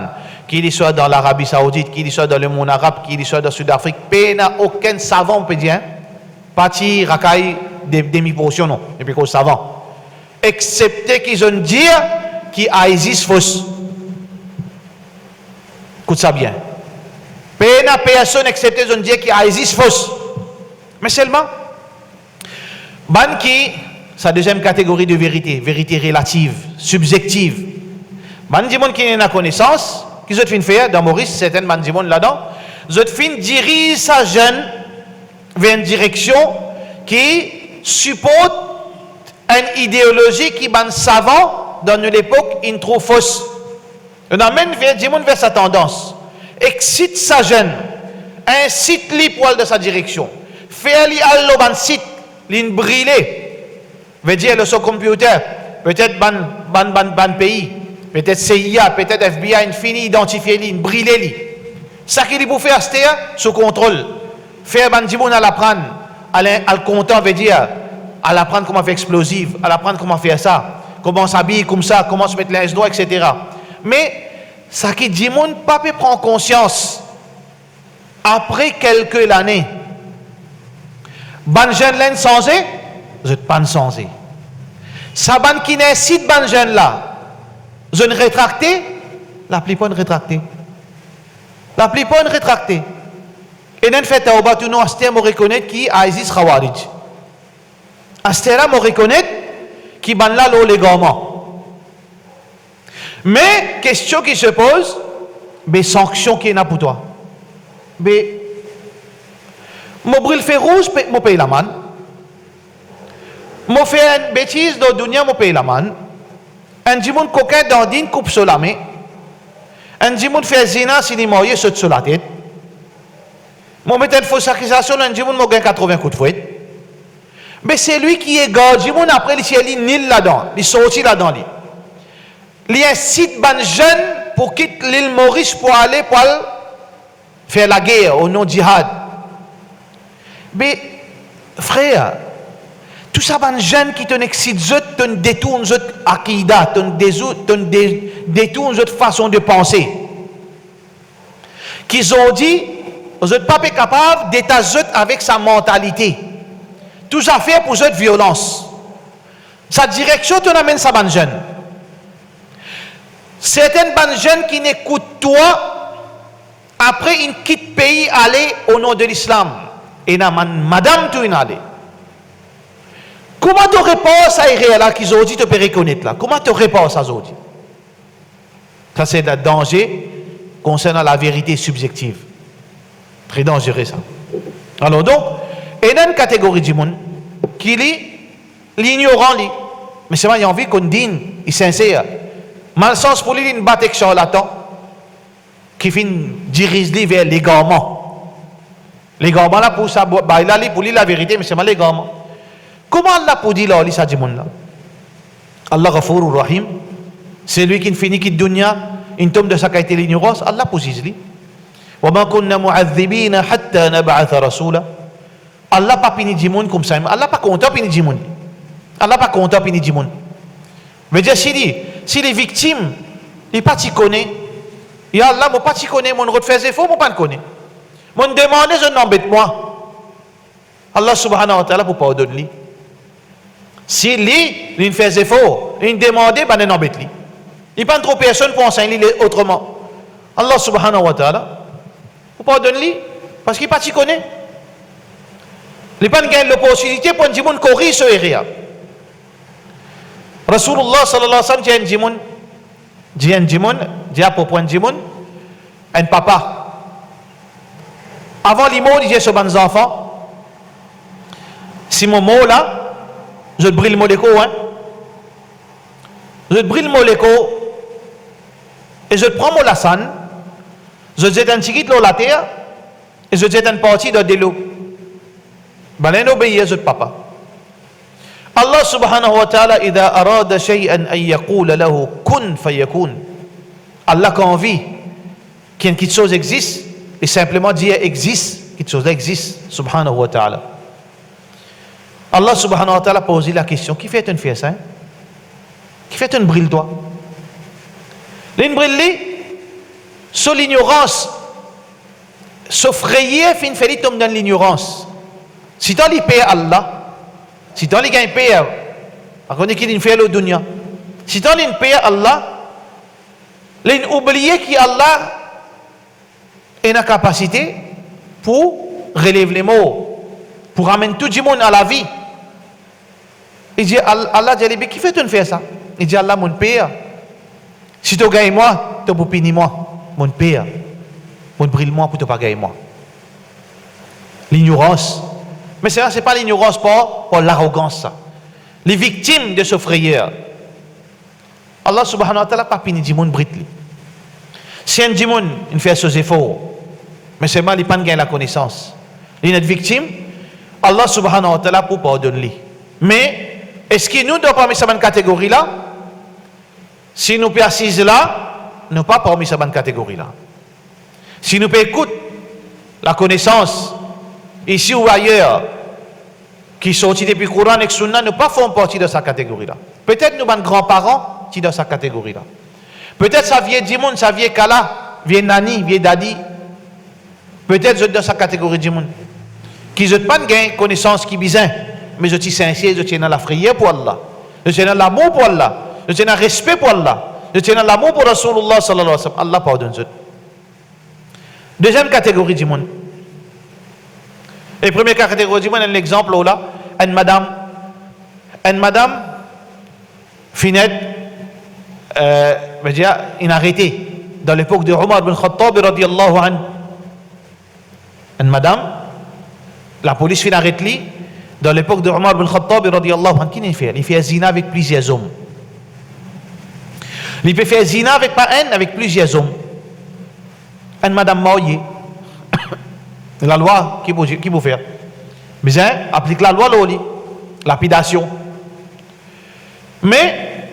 qu'il y soit dans l'Arabie Saoudite, qu'il y soit dans le monde arabe, qu'il y soit dans le Sud-Afrique, il n'y a aucun savant, on peut dire, parti racaille des demi-portions, non, et puis qu'au savant, excepté qu'ils ont dit qu'il existe fausse. Écoute ça bien. Il n'y a personne excepté qu'ils ont dit qu'il existe fausse. Mais seulement, ban qui, sa deuxième catégorie de vérité, vérité relative, subjective. Ban di monde qui n'a la connaissance, qui ont fait faire dans Maurice, certaines ban di monde là-dedans, ils ont fait diriger sa jeune vers une direction qui supporte une idéologie qui ban savant dans l'époque une trop fausse. On amène du monde vers sa tendance, excite sa jeune, incite les poils de sa direction, fait lui allo ban site, l'in brûler, veut dire le son computer, peut-être ban pays, peut-être CIA, peut-être FBI, une fini identifier l'in brûler lui. Ça qu'il pour faire c'est sous contrôle, faire ban du monde à l'apprendre, à le content veut dire à l'apprendre comment faire explosive, à l'apprendre comment faire ça, comment s'habiller comme ça, comment se mettre les doigts, etc. Mais ça qui dit monde pas peut prendre conscience après quelques années. Ban jeune là changé, je pas changé. Ça ban qui n'incite ban jeune là, je ne rétracté, la plupart ne rétracté. La plupart ne rétracté. Et dans fait au batu nous asté me reconnaître qui a Isis Khawarij. Asté là me reconnaître qui ban là légalement. Mais, question qui se pose, mais sanction qui est là pour toi. Mais, mon brûle fait rouge, je paye la manne. Je fais une bêtise dans le dunya, je paye la manne. Un dimon coquin dans une coupe sur la main. Un dimon fait zina, si il m'a saute sur la tête. Je mets une fausse accusation, un dimon m'a gagné 80 coups de fouet. Mais c'est lui qui est gars, dimon après, il est nil là-dedans, il est sorti là-dedans. Il incite les jeunes pour quitter l'île Maurice pour aller faire la guerre au nom du djihad. Mais, frère, tout ça, les jeunes qui te excitent, te détournent leur akida, te détournent leur façon de penser. Qu'ils ont dit, vous n'êtes pas capable d'étager avec sa mentalité. Tout ça fait pour cette violence. Sa direction, tu amènes ça, les jeunes. Certaines bonnes jeunes qui n'écoutent toi, après ils quittent le pays, aller au nom de l'islam. Et madame, tu es allé. Comment tu réponds à ça qu'ils ont dit, tu peux reconnaître là? Comment tu réponds à ça, Zodi? Ça, c'est le danger concernant la vérité subjective. Très dangereux, ça. Alors, donc, il y a une catégorie du monde qui est l'ignorant, mais c'est vrai, il y a envie qu'on dîne, il est sincère. Malsens pour lui, une bataille charlatan qui finit diriger vers l'égarement. L'égarement là pour ça, bah il a pour lui la vérité, mais c'est mal l'égarement. Comment Allah pour dire là, ça dit mon là? Allah Ghafourur Rahim, c'est lui qui finit qui dunya, une tombe de sa qualité l'ignorance, Allah pour dire lui. Wa ma kunna mu'adhibina hatta nab'atha rasula. Allah pas puni du monde comme ça, Allah pas content puni du monde. Allah pas content puni du monde. Mais dire si les victimes, ils pas t'y connaissent, et Allah, moi pas t'y connais, mon refait des faux, moi pas te connais. Mon demande, je n'embête moi. Allah subhanahu wa ta'ala pour pardonner lui. Si lui, il fait des faux, il demande, ben n'embête lui. Il pas trop personne pour enseigner autrement. Allah subhanahu wa ta'ala pour pardonner lui, parce qu'il pas t'y connaît. Il pas gagne l'opportunité pour dire mon corrige ce erreur. Rasulullah sallallahu alaihi wasallam dit à propos de un papa. Avant l'imam, il dit sur les enfants, si mon mot là, je brille le moléco, hein. Je brille le moléco, et je prends mon lassane, je jette un ticket de la terre, et je jette une partie de l'eau. Ben, il obéit à papa. Allah subhanahu wa ta'ala, idha arada shay'an an yaqula lahu kun fayakun. Allah a envie qu'une quelque chose existe, et simplement dire existe, quelque chose existe, subhanahu wa ta'ala. Allah subhanahu wa ta'ala pose la question, qui fait une fiesta? qui fait une brille toi. Une brille, sur l'ignorance, sauf frayer, fin fait tombe dans l'ignorance. Si tu as paye Allah, si tu as gagné paye, on dit qu'il fait le dunya. Si tu as paye Allah, l'in oublier qu'Allah a une capacité pour relever les morts, pour amener tout le monde à la vie. Il dit Allah dit qui fait tu faire ça? Il dit Allah mon père. Si tu gagnes moi, tu peux punir moi, mon père. Mon brille moi pour te pas gagner moi. L'ignorance. Mais ce n'est pas l'ignorance pour l'arrogance. Les victimes de ce frayeur. Allah subhanahu wa ta'ala pas punir du monde brille. Si un monde il fait ses efforts, mais c'est mal il pas gagner la connaissance. Il est victime, Allah subhanahu wa ta'ala pour pardonner. Mais est-ce que nous ne devons pas mettre cette catégorie là? Si nous sommes assis là, nous ne pas parmi cette catégorie là. Si nous écoutons la connaissance ici ou ailleurs qui sortit depuis le Coran et le Sunna, nous ne pas faisons partie de cette catégorie là. Peut-être nous sommes grands-parents qui sont dans cette catégorie là. Peut-être ça vient du monde, ça vient Kala, vient Nani, vient Dadi. Peut-être dans cette catégorie du monde. Qui n'ont pas de connaissance qui besoin, mais je suis sincère, je tiens dans la prière pour Allah. Je tiens dans l'amour pour Allah. Je tiens dans le respect pour Allah. Je tiens dans l'amour pour Rasulullah sallallahu alayhi wa sallam. Allah pardonne. Deuxième catégorie du monde. Et première catégorie du monde, un exemple là, une madame, finette, une arrêtée dans l'époque de Omar bin Khattab radiyallahu anhu. Une madame, la police fait arrêter dans l'époque de Omar bin Khattab radiyallahu anhu. Qui il fait? Il fait zina avec plusieurs hommes. Il peut faire zina avec pas un, avec plusieurs hommes. Une madame mariée. La loi qui vous fait. Mais applique la loi l'oli, lapidation. Mais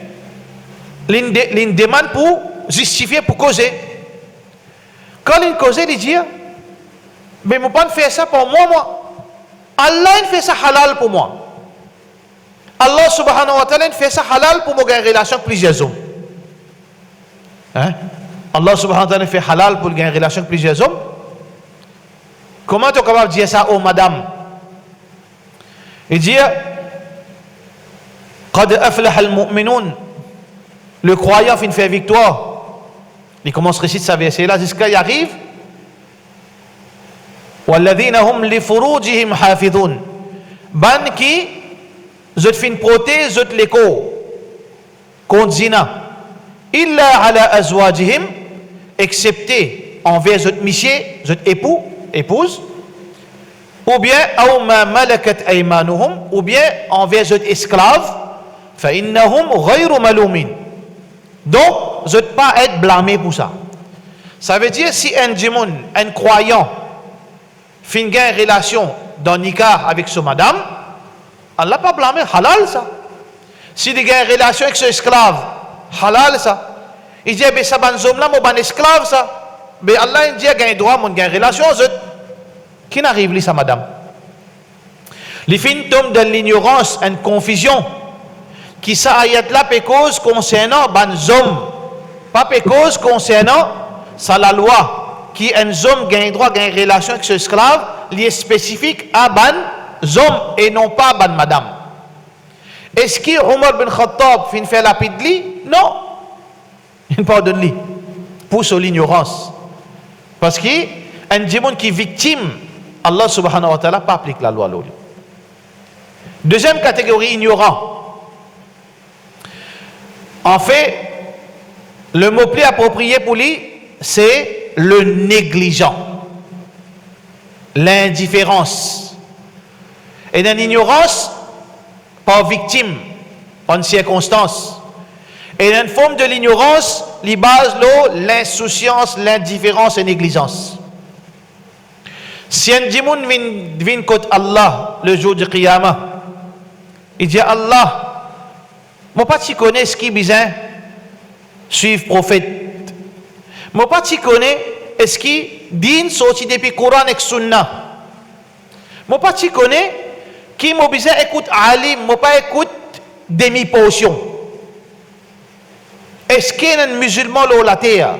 il demande pour justifier, pour causer. Quand il cause, il dit, mais je ne peux pas faire ça pour moi. Allah il fait ça halal pour moi. Allah subhanahu wa ta'ala il fait ça halal pour moi gagner relation avec plusieurs hommes. Hein? Allah subhanahu wa ta'ala fait halal pour gagner relation avec plusieurs hommes. Comment tu es capable de dire ça aux madame? Il dit قد أفلح المؤمنون. Le croyant fait une fait victoire. Il commence à réciter sa verset là jusqu'à y arrive. والذين هم لفروجهم حافظون. Ban qui zot fin protège zot l'écho contre zina. Illa ala azwajihim, excepté envers zot monsieur, zot épouse, ou bien aw ma malakat aymanuhum, ou bien envers zot esclave, fa innahum ghayru malumin. Donc zot pas être blâmé pour ça. Ça veut dire si un djimoun, un croyant fin une relation dans nikah avec ce madame, Allah pas blâmé, halal ça. Si il y a une relation avec ce esclave, halal ça. Il dit, ben ça ban homme là, mon ban esclave ça. Ben Allah il dit, il y a un droit, mon gain relation, qui n'arrive là, sa madame. Les fins tombent dans l'ignorance, une confusion, qui ça ayat là, peut cause concernant ban homme, pas peut cause concernant ça la loi. Qui un homme gagne droit gagne relation avec ce esclave lié spécifique à ban homme et non pas ban madame. Est-ce que Omar bin Khattab fin fait lapidli? Non. Il ne pardonne lui pour son ignorance. Parce que un démon qui est victime, Allah subhanahu wa ta'ala pas applique la loi. Deuxième catégorie, ignorant. En fait, le mot plus approprié pour lui, c'est le négligent, l'indifférence. Et dans l'ignorance, pas victime, en circonstance. Et dans une forme de l'ignorance, les bases l'insouciance, l'indifférence et la négligence. Si un djimoun vient contre Allah le jour du Qiyamah, il dit Allah, moi pas tu connais ce qui est besoin suivre prophète. Moi pas tu connais est-ce qui dit sorti depuis Coran et Sunna. Moi pas tu connais qui m'a besoin écoute alim, moi pas écoute demi portion. est-ce qu'il y a un musulman là la terre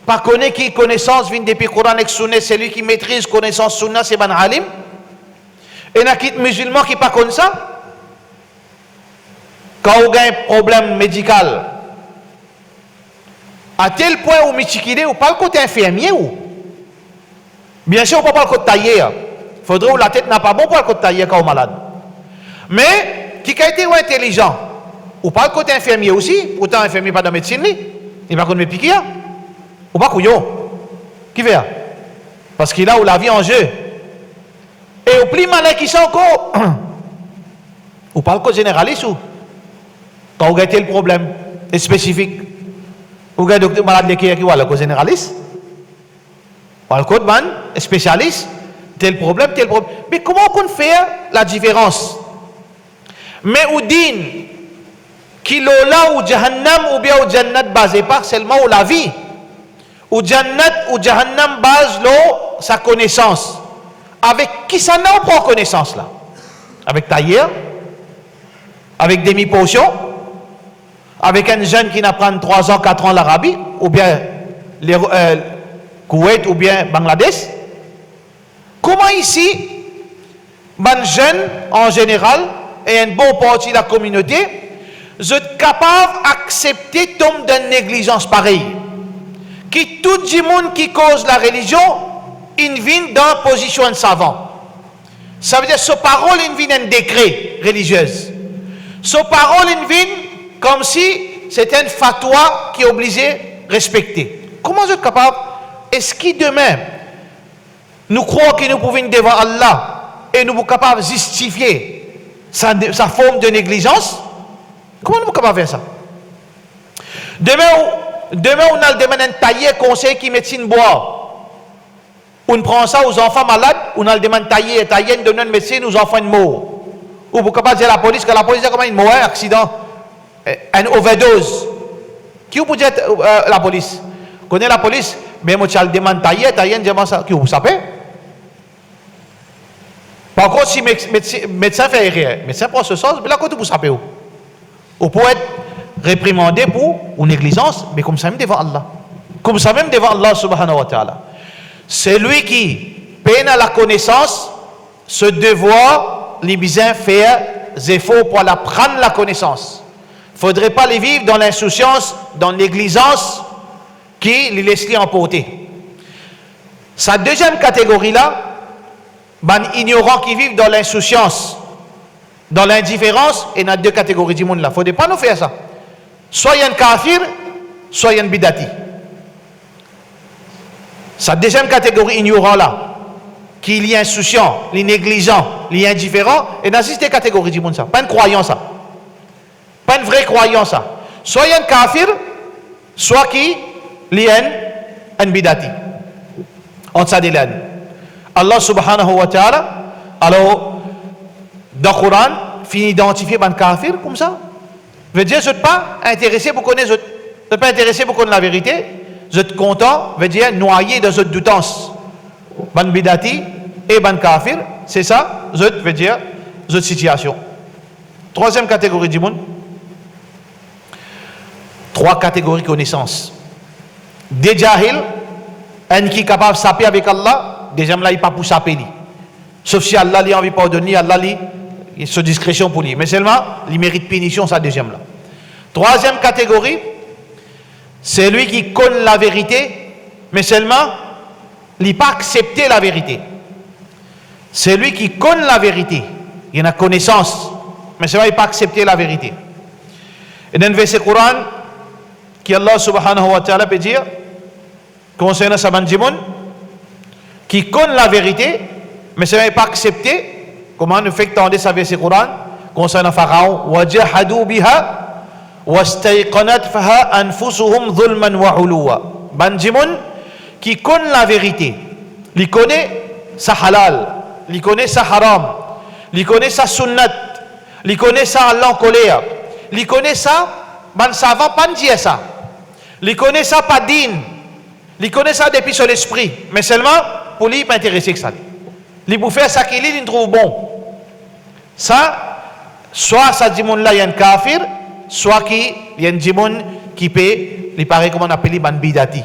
pas connaît qui connaissance vient depuis Coran et Sunna, c'est lui qui maîtrise connaissance Sunna, c'est ban alim. Et n'a qui musulman qui pas connaît ça? Quand on a un problème médical, à tel point où Michikide ou pas le côté infirmier ou bien sûr on peut pas le côté taillé. Faudrait où la tête n'a pas bon pour le côté taillé quand on est malade. Mais qui a été intelligent ou pas le côté infirmier aussi, pourtant infirmier pas de médecine il va connaître piquer ou pas couillon. Qui fait? Parce qu'il a où la vie en jeu. Et au plus malin qui sont encore ou pas le côté généraliste ou quand vous avez le problème est spécifique. Vous avez docteur malade qui est le généraliste, ou le code man, spécialiste, tel problème. Mais comment on fait la différence? Mais ou din, qui là ou jahannam ou bien ou jannat basé par seulement ou la vie, ou jannat ou jahannam base l'eau sa connaissance. Avec qui ça n'a pas connaissance là? Avec tailleur, avec demi-potion, avec un jeune qui n'apprend 3 ans, 4 ans l'Arabie, ou bien Koweït, ou bien Bangladesh. Comment ici, un jeune en général, et une bonne partie de la communauté, vous êtes capable d'accepter tombe d'une négligence pareille? Qui tout le monde qui cause la religion, il vient dans la position de savant. Ça veut dire que ce parole, il vient d'un décret religieux. Ce parole, il vient comme si c'était une fatwa qui est obligé de respecter. Comment vous êtes capable? Est-ce que demain, nous croyons que nous pouvons devant Allah et nous sommes capables de justifier sa forme de négligence? Comment nous sommes capables de faire ça? Demain on a le demande un taillé conseil qui médecine boire. On prend ça aux enfants malades, on a le demande taillé, on donne une médecine aux enfants morts. Ou vous capable de dire à la police que la police a comment une mort, accident. Une overdose. Qui vous dire la police? Connaît la police? Mais moi, je demande taillé, demande ça. Qui vous savez? Par contre, si médecin fait rien, médecin prend ce sens, mais là, quand vous savez où? Vous pouvez être réprimandé pour une négligence, mais comme ça même devant Allah. Comme ça même devant Allah subhanahu wa ta'ala. C'est lui qui peine à la connaissance, ce devoir, les besoins faire des efforts pour prendre la connaissance. Il ne faudrait pas les vivre dans l'insouciance, dans négligence qui les laisse emporter. Sa deuxième catégorie là, les ignorants qui vivent dans l'insouciance, dans l'indifférence, et dans deux catégories du monde là. Il ne faudrait pas nous faire ça. Soit il y a un kafir, soit il y a un bidati. Sa deuxième catégorie ignorant là, qui est insouciant, les négligents, les indifférents, et dans ces catégories du monde ça. Pas une croyance ça. Pas une vraie croyance ça. Soit il y a un kafir, soit qui il un bidati. Entre ça des l'an. Allah subhanahu wa ta'ala, alors, dans le Coran, finit d'identifier un kafir comme ça. Veut dire, je ne suis pas intéressé pour connaître, je ne suis pas intéressé pour connaître la vérité. Je suis content, veut dire, noyé dans cette doutance. Ban bidati et ban kafir, c'est ça, je veux dire, cette situation. Troisième catégorie du monde. 3 catégories de connaissances. Des jahil, un qui est capable de saper avec Allah, déjà là, il n'est pas pour saper. Sauf si Allah lui a envie de pardonner, Allah lui, il a discrétion pour lui. Mais seulement, il mérite punition, ça deuxième là. Troisième catégorie, c'est lui qui connaît la vérité, mais seulement, il n'a pas accepté la vérité. C'est lui qui connaît la vérité. Il a connaissance, mais seulement il n'a pas accepté la vérité. Et dans le verset Coran, qui Allah subhanahu wa ta'ala peut dire, concernant Saban Jimon, qui connaît la vérité, mais seulement il n'a pas accepté, comment nous fait tendre sa verset Coran, concernant Pharaon, وَجَحَدُوا بِهَا وَاسْتَيْقَنَتْفَهَا أَنفُسُهُمْ ظُلْمًا وَعُلُوًا. Ban Jimon, qui connaît la vérité, il connaît sa halal, il connaît sa haram, il connaît sa sunnat, il connaît sa Allah en colère, il connaît ça, ban savant pas dire ça, il connaît ça pas din, il connaît ça depuis sur l'esprit, mais seulement pour lui, il n'est pas intéressé que ça. Il pour faire ça qu'il trouve bon. Ça, soit ça dit là il y a un kafir, soit qu'il y a un djimoun qui paie, il paraît comment on appelle ban bidati.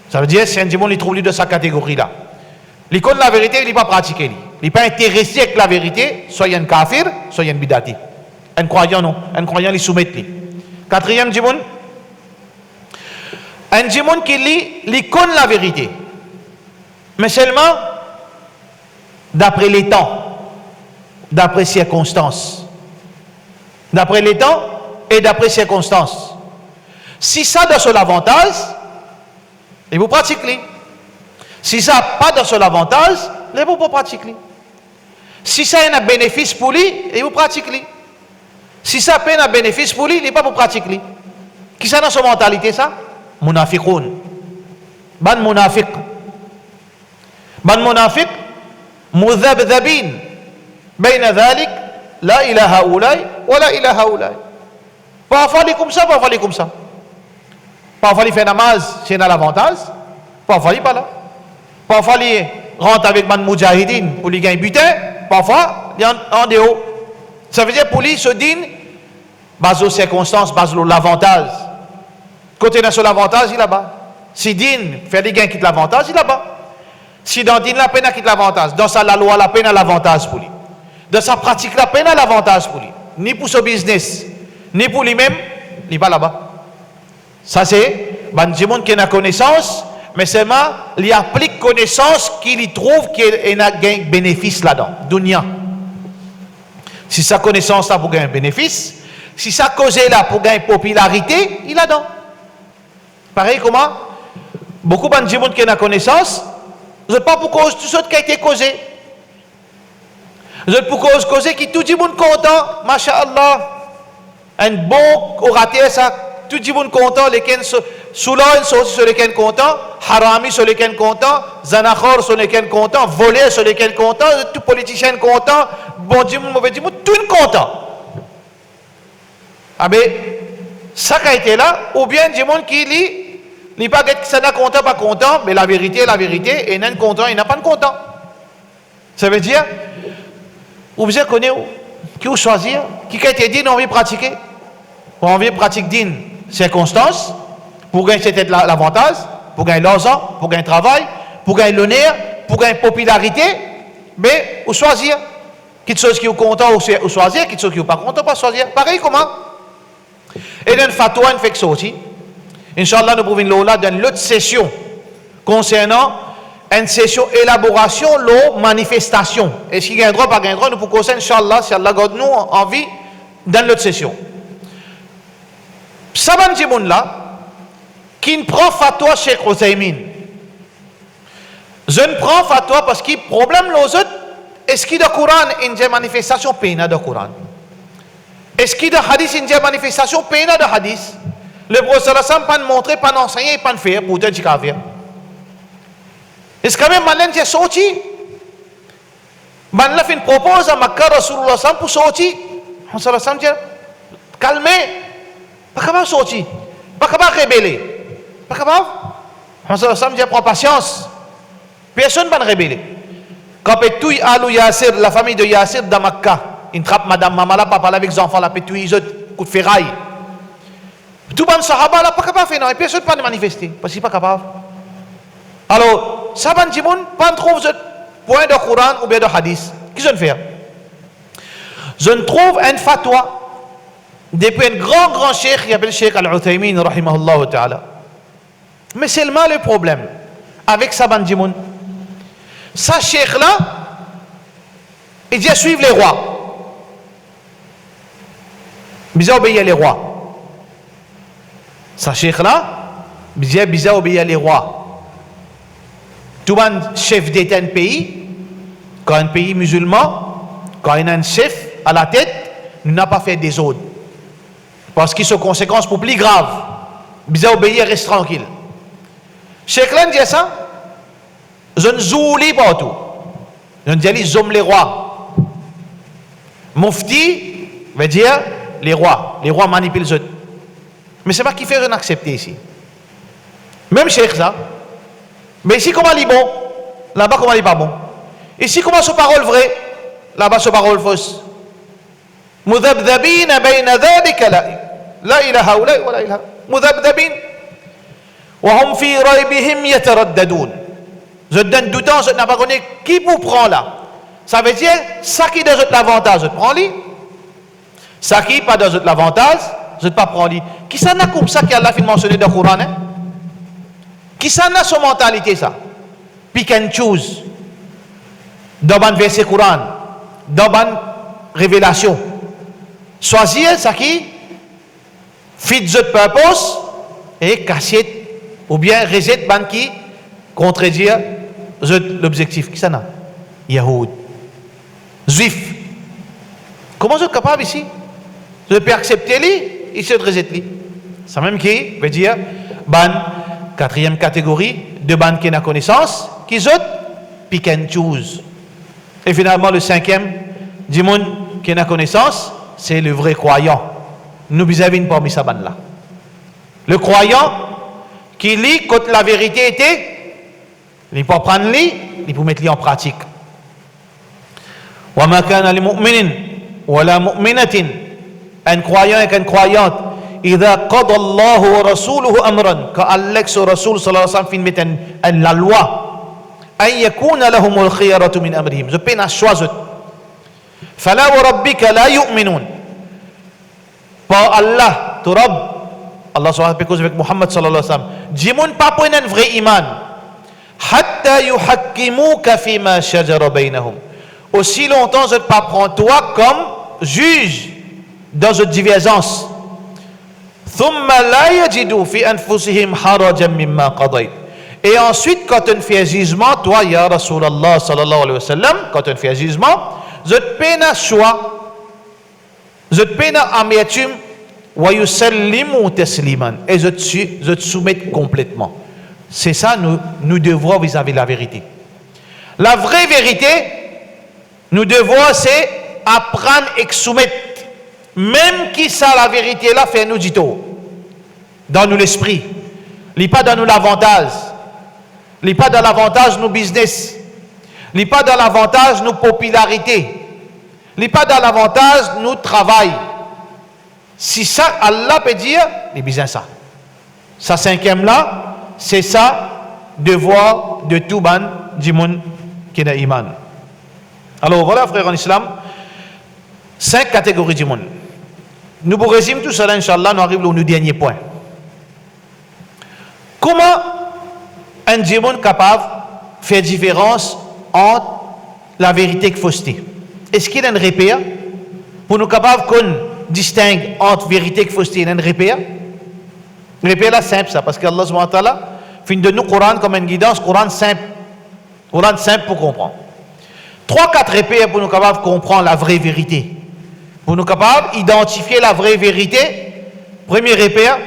Ça veut dire c'est un démon qui trouve lui de sa catégorie là. Il connaît la vérité, il n'est pas pratiqué. Il n'est pas intéressé avec la vérité, soit il y a un kafir, soit il y a un bidati. Un croyant non, un croyant il soumet lui. Quatrième démon, un démon qui lui connaît la vérité, mais seulement d'après les temps, d'après circonstances. D'après les temps et d'après circonstances. Si ça a son avantage, il vous pratique. Si ça n'a pas de son avantage, il vous pas pratiquer. Si ça a un bénéfice pour lui, il vous pratique. Si ça a un bénéfice pour lui, il n'est pas pour pratiquer. Qui ça dans son mentalité ça? Munafiqoun. Ban munafiq. Ban munafiq. Mudhabdhabin. Bayna dhalik. La ilaha oulay, wa la ilaha oulay. Parfois il est comme ça, parfois il est comme ça. Parfois il fait namaz, c'est dans l'avantage. Parfois il n'est pas là. Parfois il rentre avec man mujahidin pour lui gagner butin. Parfois il est en dehors. Ça veut dire pour lui, ce din, base aux circonstances, base aux l'avantage. Côté dans son avantage, il est là-bas. Si din fait des gains quitte l'avantage, il est là-bas. Si dans din la peine quitte l'avantage, dans sa la loi la peine à l'avantage pour lui. Dans sa pratique la peine à l'avantage pour lui. Ni pour son business, ni pour lui-même, il n'est pas là-bas. Ça c'est, des gens qui ont connaissance, mais seulement, il applique connaissance qu'il y trouve qu'il a un bénéfice là-dedans. Dunya. Si sa connaissance là pour gagner un bénéfice, si sa cause est là pour gagner popularité, il a dedans. Pareil comment, beaucoup de gens qui ont connaissance, ce n'est pas pour cause tout ce qui a été causé. Vous êtes pour causer qui tout le monde content, masha'Allah. Un bon orateur, ça, tout le monde content, lesquels soulon sur lesquels content, harami sur lesquels content, zanakhor sur lesquels content, volé sur lesquels content, tout politicien content, bon Dieu, mauvais Dieu, tout le monde content. Ah ben, ça qui a été là, ou bien du monde qui lit, il n'est pas ça n'a content, pas content, mais la vérité est la vérité, et il n'a pas content, il n'a pas de content. Ça veut dire, vous vous connaissez qui vous choisir, qui a été dit, on veut pratiquer. On veut pratiquer d'une circonstance, pour gagner peut-être l'avantage, pour gagner l'argent, pour gagner le travail, pour gagner l'honneur, pour gagner la popularité, mais vous choisir. Quelque chose qui est content, vous choisir, quelque chose qui n'est pas content, pas choisir. Pareil, comment? Et dans le fatwa, on fait que ça aussi. Inch'Allah, nous pouvons là dans l'autre session concernant une session élaboration, l'eau, manifestation. Est-ce qu'il y a un droit, pas un droit, nous pouvons conseiller, Inch'Allah, si Allah garde nous en vie, dans l'autre session. Ça va dire là, qui ne prend fatwa Cheikh Ousaymin. Je ne prends fatwa parce que le problème, les autres, est-ce qu'il y a le Coran, il y a une manifestation, il y a le Coran. Est-ce qu'il y a le hadith, il y a une manifestation, il y a le hadith. Le prophète sallam pas montrer, pas enseigner, pas faire, pour dire qu'il y a est-ce que même maintenant j'ai sorti? Maintenant, il propose à Makkah Rasulullah sallam pour sortir. Rasulullah sallam dit calmez, pas capable de sortir, pas capable de rebeller, pas capable. Rasulullah sallam dit prends patience, personne ne va rebeller. Quand Petouille Alou Yassir, la famille de Yassir de Makkah, il trappe madame Mamala, papa avec les enfants, la Petouille, ils ont coup de ferraille. Tout le monde sahaba là, pas capable de faire, non, et personne ne peut manifester, parce qu'il n'est pas capable. Alors, ça va dire, pas trouve ce point de Coran ou bien de hadith. Qu'est-ce que je fais? Je trouve un fatwa depuis un grand cheikh qui s'appelle Cheikh Al-Uthaymin, rahimahullah ta'ala. Mais seulement le problème avec ça, Bandimoun. Ça, cheikh là, il dit suivre les rois. Bizarre obéir les rois. Ça, cheikh là, bizarre obéir les rois. Tout le monde chef d'État d'un pays, quand un pays musulman, quand il y a un chef à la tête, il n'a pas fait des ordres. Parce qu'il y a des conséquences pour plus graves. Bizarre obéir, reste tranquille. Cheikh là dit ça, je ne zouli pas tout. Je ne dis zoom les rois. Mufti veut dire les rois. Les rois manipulent les autres. Mais c'est pas qui fait rien accepter ici. Même Cheikh ça. Mais ici, comment il est bon? Là-bas, comment il n'est pas bon? Ici, comment ce parole vrai? Là-bas, ce parole fausse. Mudhabdhabina bayna dhalika la. لا إلى هؤلاء ولا إلى مذبذبين وهم في ريبهم يترددون. Je donne du temps, je n'ai pas connu qui vous prend là. Ça veut dire, ça qui donne l'avantage, je te prends lui. Ça qui pas donne l'avantage, je ne pas prends lui. Qui ça n'a comme ça qu'Allah a mentionné dans le Coran, hein? Qui ça n'a son mentalité ça? Pick and choose. Dans un verset Coran, dans une révélation. Choisir ça qui fit the purpose et cacher ou bien rejet ban qui contredire l'objectif. Qui ça n'a? Yahoud. Juif. Comment je suis capable ici? Je peux accepter lui, il se rejette lui. Ça même qui veut dire ban quatrième catégorie de ban qui n'a connaissance, qui zot pick and choose. Et finalement le cinquième du monde qui n'a connaissance, c'est le vrai croyant. Nous vis-à-vis parmi sa bande là. Le croyant qui lit quand la vérité était, il peut prendre lit, il peut mettre lit en pratique. وما كان لمؤمن ولا مؤمنة un croyant et une croyante إذا قضى الله ورسوله أمرا كألك رسول صلى الله عليه وسلم في mettre la loi أن يكون لهم الخيرة من أمرهم je peux choisir فلا وربك لا يؤمنون par Allah tu Rabb Allah subhanahu wa ta'ala avec Muhammad sallallahu alayhi wa sallam jimun pas pour un vrai iman حتى يحكموك فيما شجر بينهم aussi longtemps je ne pas prendre toi comme juge dans une divergence. ثم لا يجدوا في أنفسهم حرجا مما قضيت. Et ensuite quand on fait un jugement, toi ya Rasulallah sallallahu alayhi wa sallam, quand on fait un jugement, je te peine à choix, je te peine à amertume, wa yusallimu tasliman, et je te soumets complètement. C'est ça nous devons vis-à-vis de la vérité. La vraie vérité, nous devons c'est apprendre et soumettre. Même qui ça la vérité là fait nous dit tout. Dans nous l'esprit. Il pas dans nous l'avantage. Il pas dans l'avantage nous business. Il pas dans l'avantage nous popularité. Il pas dans l'avantage nous travail. Si ça Allah peut dire, il bien ça. Ça cinquième là, c'est ça devoir de tout ban du monde qui a iman. Alors voilà frères en islam, 5 catégories du monde. Nous vous résumons tout cela, Inch'Allah, nous arrivons au dernier point. Comment un démon est capable de faire différence entre la vérité et la fausseté? Est-ce qu'il y a un repère pour nous capables qu'on distingue entre vérité et fausseté? Il y a un repère? Le repère là simple ça, parce qu'Allah subhanahu wa ta'ala fait de nous Coran comme une guidance, Coran simple pour comprendre. 3-4 repères pour nous capables de comprendre la vraie vérité. Pour nous capables d'identifier la vraie vérité. Premier repère,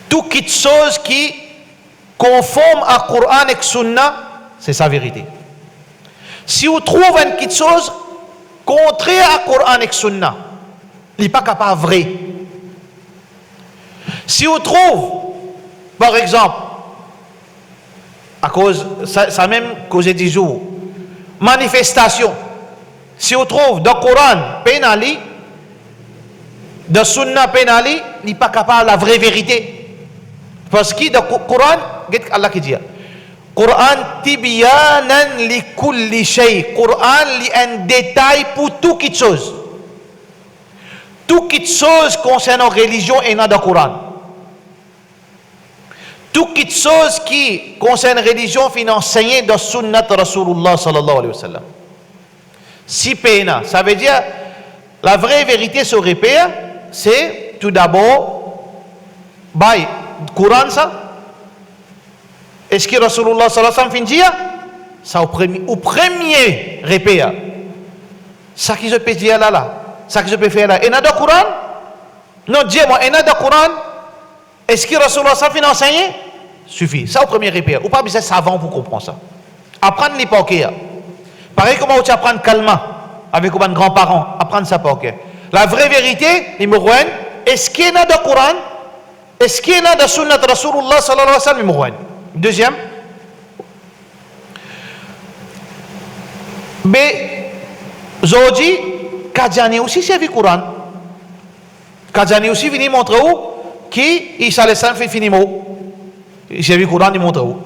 toute chose qui conforme à Coran et Sunna, c'est sa vérité. Si vous trouvez une petite chose contraire à Coran et Sunna, il n'est pas capable de vrai. Si vous trouvez, par exemple, à cause, ça même causé 10 jours, manifestation, si on trouve dans le Coran pénali, dans le Sunna pénali, il n'est pas capable de la vraie vérité. Parce que dans le Coran, qu'est-ce qu'Allah qui dit? Coran tibyanan li kulli shay. Coran li un détail pour toute chose. Toute chose concernant la religion est dans le Coran. Toute chose qui concerne la religion est enseignée dans Sunnat Rasulullah sallallahu alayhi wa sallam. Si pena, ça veut dire la vraie vérité sur repère, c'est tout d'abord by Coran ça. Est-ce que Rasulullah sallallahu alayhi wa sallam dit ça au premier repère? Ça que je peux dire là, ça que je peux faire là. Et dans le Coran? Non, dis-moi, et dans le Coran? Est-ce que Rasulullah sallallahu alayhi wa sallam enseigné? Suffit. Ça au premier repère. Ou pas besoin de savant pour comprendre ça. Apprendre les paquets. Pareil comment tu apprends calma avec vos grands-parents. Apprendre ça paquet. La vraie vérité, numéro 1, est-ce qu'il y en a dans le Coran? Est-ce qu'il y en a dans Sunnat Rasulullah sallallahu alayhi wa sallam? Numéro 1. Deuxième. Mais aujourd'hui, Kadjani aussi c'est le Coran. Kajani aussi vini montre où qui Isa alayhi salam fait fini mot. J'ai vu Coran il montre où.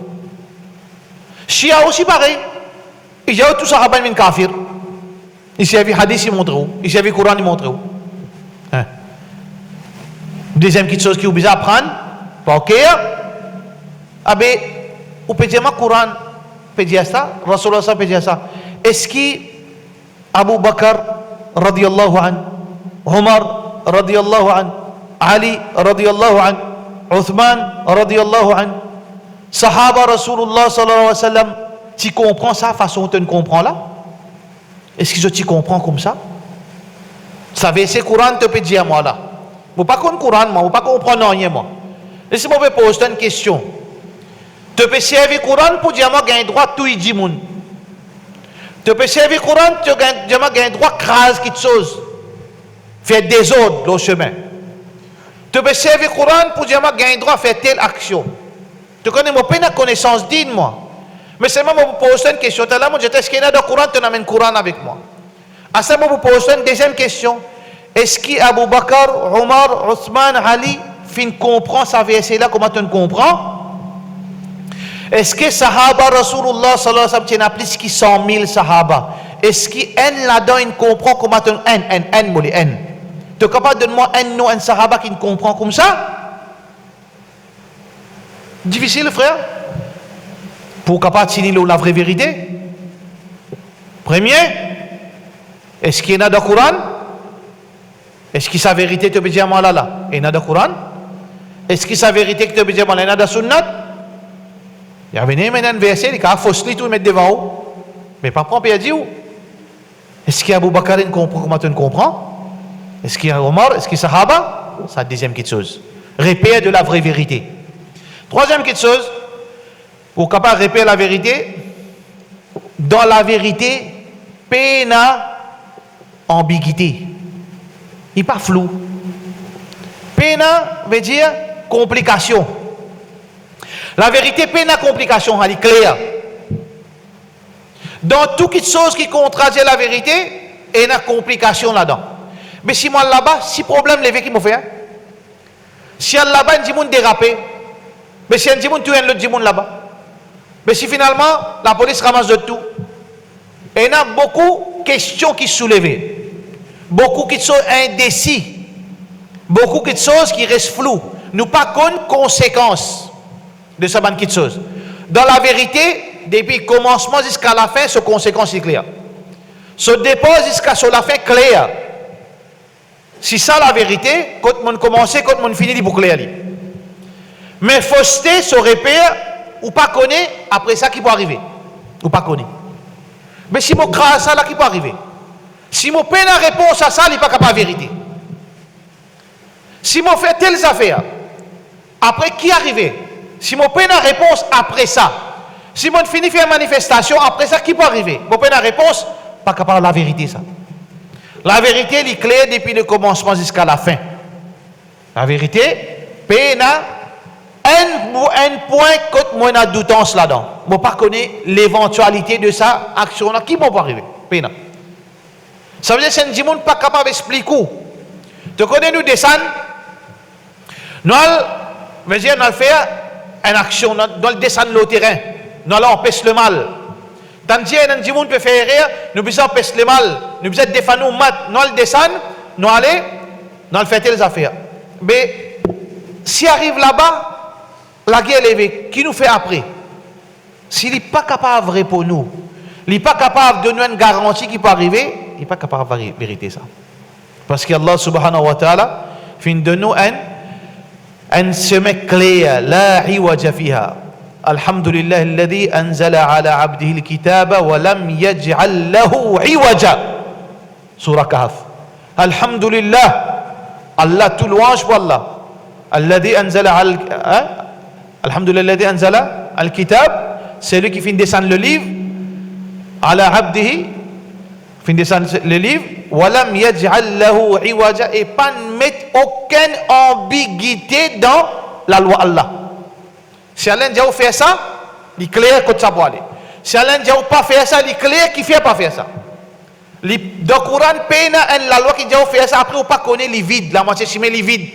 Shia aussi pareil. Il y a tout ça min kafir. Ici il y a hadith il montre où. Ici il y a Coran il montre où. Hein. Deuxième petite chose qui est obligé à apprendre, ok, abe, ou peut dire ma Coran, peut dire ça, Rasulullah peut dire ça. Est-ce que Abu Bakr radiyallahu an, Omar radiyallahu an, Ali radiyallahu an, Uthman radiyallahu an, Sahaba Rasulullah sallallahu alayhi wa sallam, tu comprends ça façon dont tu comprends là? Est-ce que tu comprends comme ça? Ça veut dire Coran te peut dire moi là. Vous ne pas comprendre Coran, moi, vous ne pas comprendre rien, moi. Laissez-moi vous poser une question. Tu peux servir Coran pour dire moi j'ai droit tout y dit moun. Tu peux servir Coran, tu as droit crase quelque chose. Faire des ordres au chemin. Tu peux servir Coran pour dire moi j'ai droit faire telle action. Tu connais moi pas de connaissance digne moi. Mais seulement moi vous poser une question. Là moi je t'ai dit dans le Coran, tu amènes Coran avec moi. À ce moment vous poser une deuxième question. Est-ce qu'Abu Bakr, Omar, Othman, Ali fin comprend ça verset là comment tu comprends? Est-ce que Sahaba Rasulullah sallallahu alayhi wa sallam tient plus que 100 000 Sahaba? Est-ce qu'un là-dedans il comprend comment tu n tu es capable de donner moi un Sahaba qui ne comprend comme ça? Difficile frère? Pour capable de dire la vraie vérité? Premier, est-ce qu'il y en a dans le Coran? Est-ce que sa vérité te peut dire moi là? Il y en a dans le Coran? Est-ce que sa vérité que te peut dire moi là? Il y en a dans la Sunnah? Il y avait un verset, il a faussé tout mettre devant vous. Mais pas prendre et dire où? Est-ce qu'il y a Abu Bakr qui comprend comment tu comprends? Est-ce qu'il y a Omar? Est-ce qu'il y a Sahaba? C'est la deuxième petite chose. Répète de la vraie vérité. Troisième petite chose, pour capable répéter la vérité, dans la vérité, peine ambiguïté. Il n'est pas flou. Peine veut dire complication. La vérité, pas une complication, elle est claire. Dans toute chose qui contredit la vérité, il y a une complication là-dedans. Mais si moi là-bas, si problème levé qui me fait, si là-bas, il y a un dérapé, mais si il y a un tué l'autre là-bas, mais si finalement la police ramasse de tout, il y a beaucoup de questions qui sont soulevées, beaucoup de choses indécis, beaucoup de choses qui restent floues, nous pas connaissons conséquences de ce ban de choses. Dans la vérité, depuis le commencement jusqu'à la fin, ce conséquence est claire. Ce dépôt jusqu'à la fin clair. Si ça la vérité, quand on commence, quand on finit, il faut clair. Mais fausseté, se repère, ou pas connaît, après ça qui peut arriver. Ou pas connaît. Mais si on crase ça là, qui peut arriver. Si on peine la réponse à ça, il n'est pas capable de vérité. Si on fait telles affaires, après qui arrive? Si mon peine la réponse après ça, si mon finit faire manifestation après ça, qui peut arriver? Mon peine la réponse, pas capable de la vérité ça. La vérité, elle est claire depuis le commencement jusqu'à la fin. La vérité, peine un point que moi n'a doutance là-dedans. Moi pas connaître l'éventualité de sa action là, qui peut arriver? Peine. Ça veut dire que si monde pas capable d'expliquer. Tu connais nous descendre, nous allons faire une action, nous allons descendre le terrain, nous allons empêcher le mal. Tandis que nous peut faire rire, nous pouvons empêcher le mal, nous pouvons défendre nos maths, nous allons descendre, nous allons faire telles affaires. Mais si arrive là-bas, la guerre est levée, qui nous fait après? S'il n'est pas capable de répondre nous, il n'est pas capable de donner une garantie qui peut arriver, il n'est pas capable de vérité ça. Parce qu'Allah subhanahu wa ta'ala fin de nous un chemin clair, la iwaja fiha. Alhamdulillah alladhi anzala ala abdihi al-kitaba wa lam yaj'al lahu iwaja. Surah Kahf. Alhamdulillah, Allah tout louange pour Allah. Alladhi anzala Alhamdulillah alladhi anzala al-kitab, c'est lui qui fait descendre le livre ala abdihi, fait descendre le livre. Walam yaj'al lahu iwaja, et pas mettre aucune ambiguïté dans la loi Allah. Si Allah dit faire ça, il est clair que ça peut aller. Si Allah dit pas faire ça, il est clair qu'il ne fait pas faire ça. Dans le Coran, la loi qui dit faire ça après, ou pas connaît les vides, la moitié chimée les vides.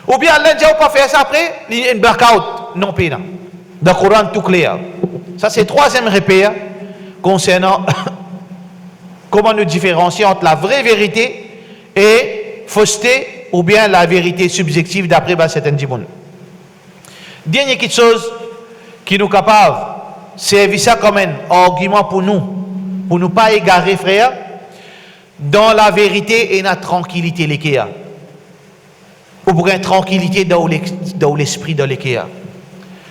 Ou bien Allah dit pas faire ça après, il y a une blackout. Non, pena. Dans le Coran, tout clair. Ça, c'est le troisième repère concernant comment nous différencier entre la vraie vérité et fausseté, ou bien la vérité subjective d'après certaines djimoun. Dernière petite chose qui nous capable servir ça comme un argument pour nous pas égarer, frère, dans la vérité et la tranquillité l'équerre. Ou pour une tranquillité dans l'esprit de l'équerre.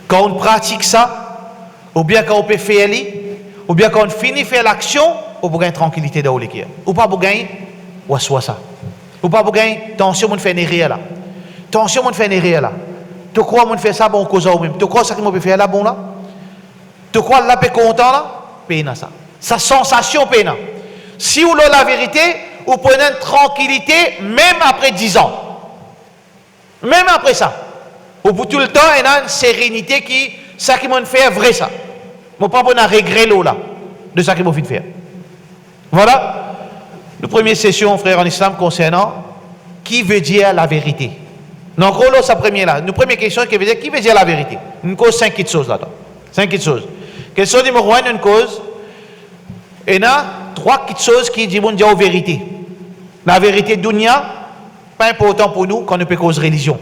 Quand on pratique ça, ou bien quand on peut faire ou bien quand on finit faire l'action, ou pour une tranquillité dans l'équerre. Ou pas pour gagner, ou soit ça. Ou pas pour gagner, tension, on fait une erreur là. Tension, on fait une erreur là. Tu crois qu'on fait ça bon cause ou même? Tu crois ça qu'on peut faire là bon là? Tu crois là peut content là? Peine ça. Sa sensation peine. Si vous avez la vérité, vous prenez une tranquillité même après 10 ans. Même après ça. Ou pour tout le temps, il y a une sérénité qui, ça qui m'a fait vrai ça. Je ne pas pour un regret là, de ça qui m'a fait faire. Voilà. La première session, frère en islam, concernant qui veut dire la vérité. Donc, c'est la première là. Une première question qui veut dire qui veut dire la vérité. Une cause 5 petites choses là-dedans. 5 petites choses. Question numéro 1, une cause. Il y a 3 petites choses qui disent la vérité. La vérité dunya, pas important pour nous quand on peut cause religion.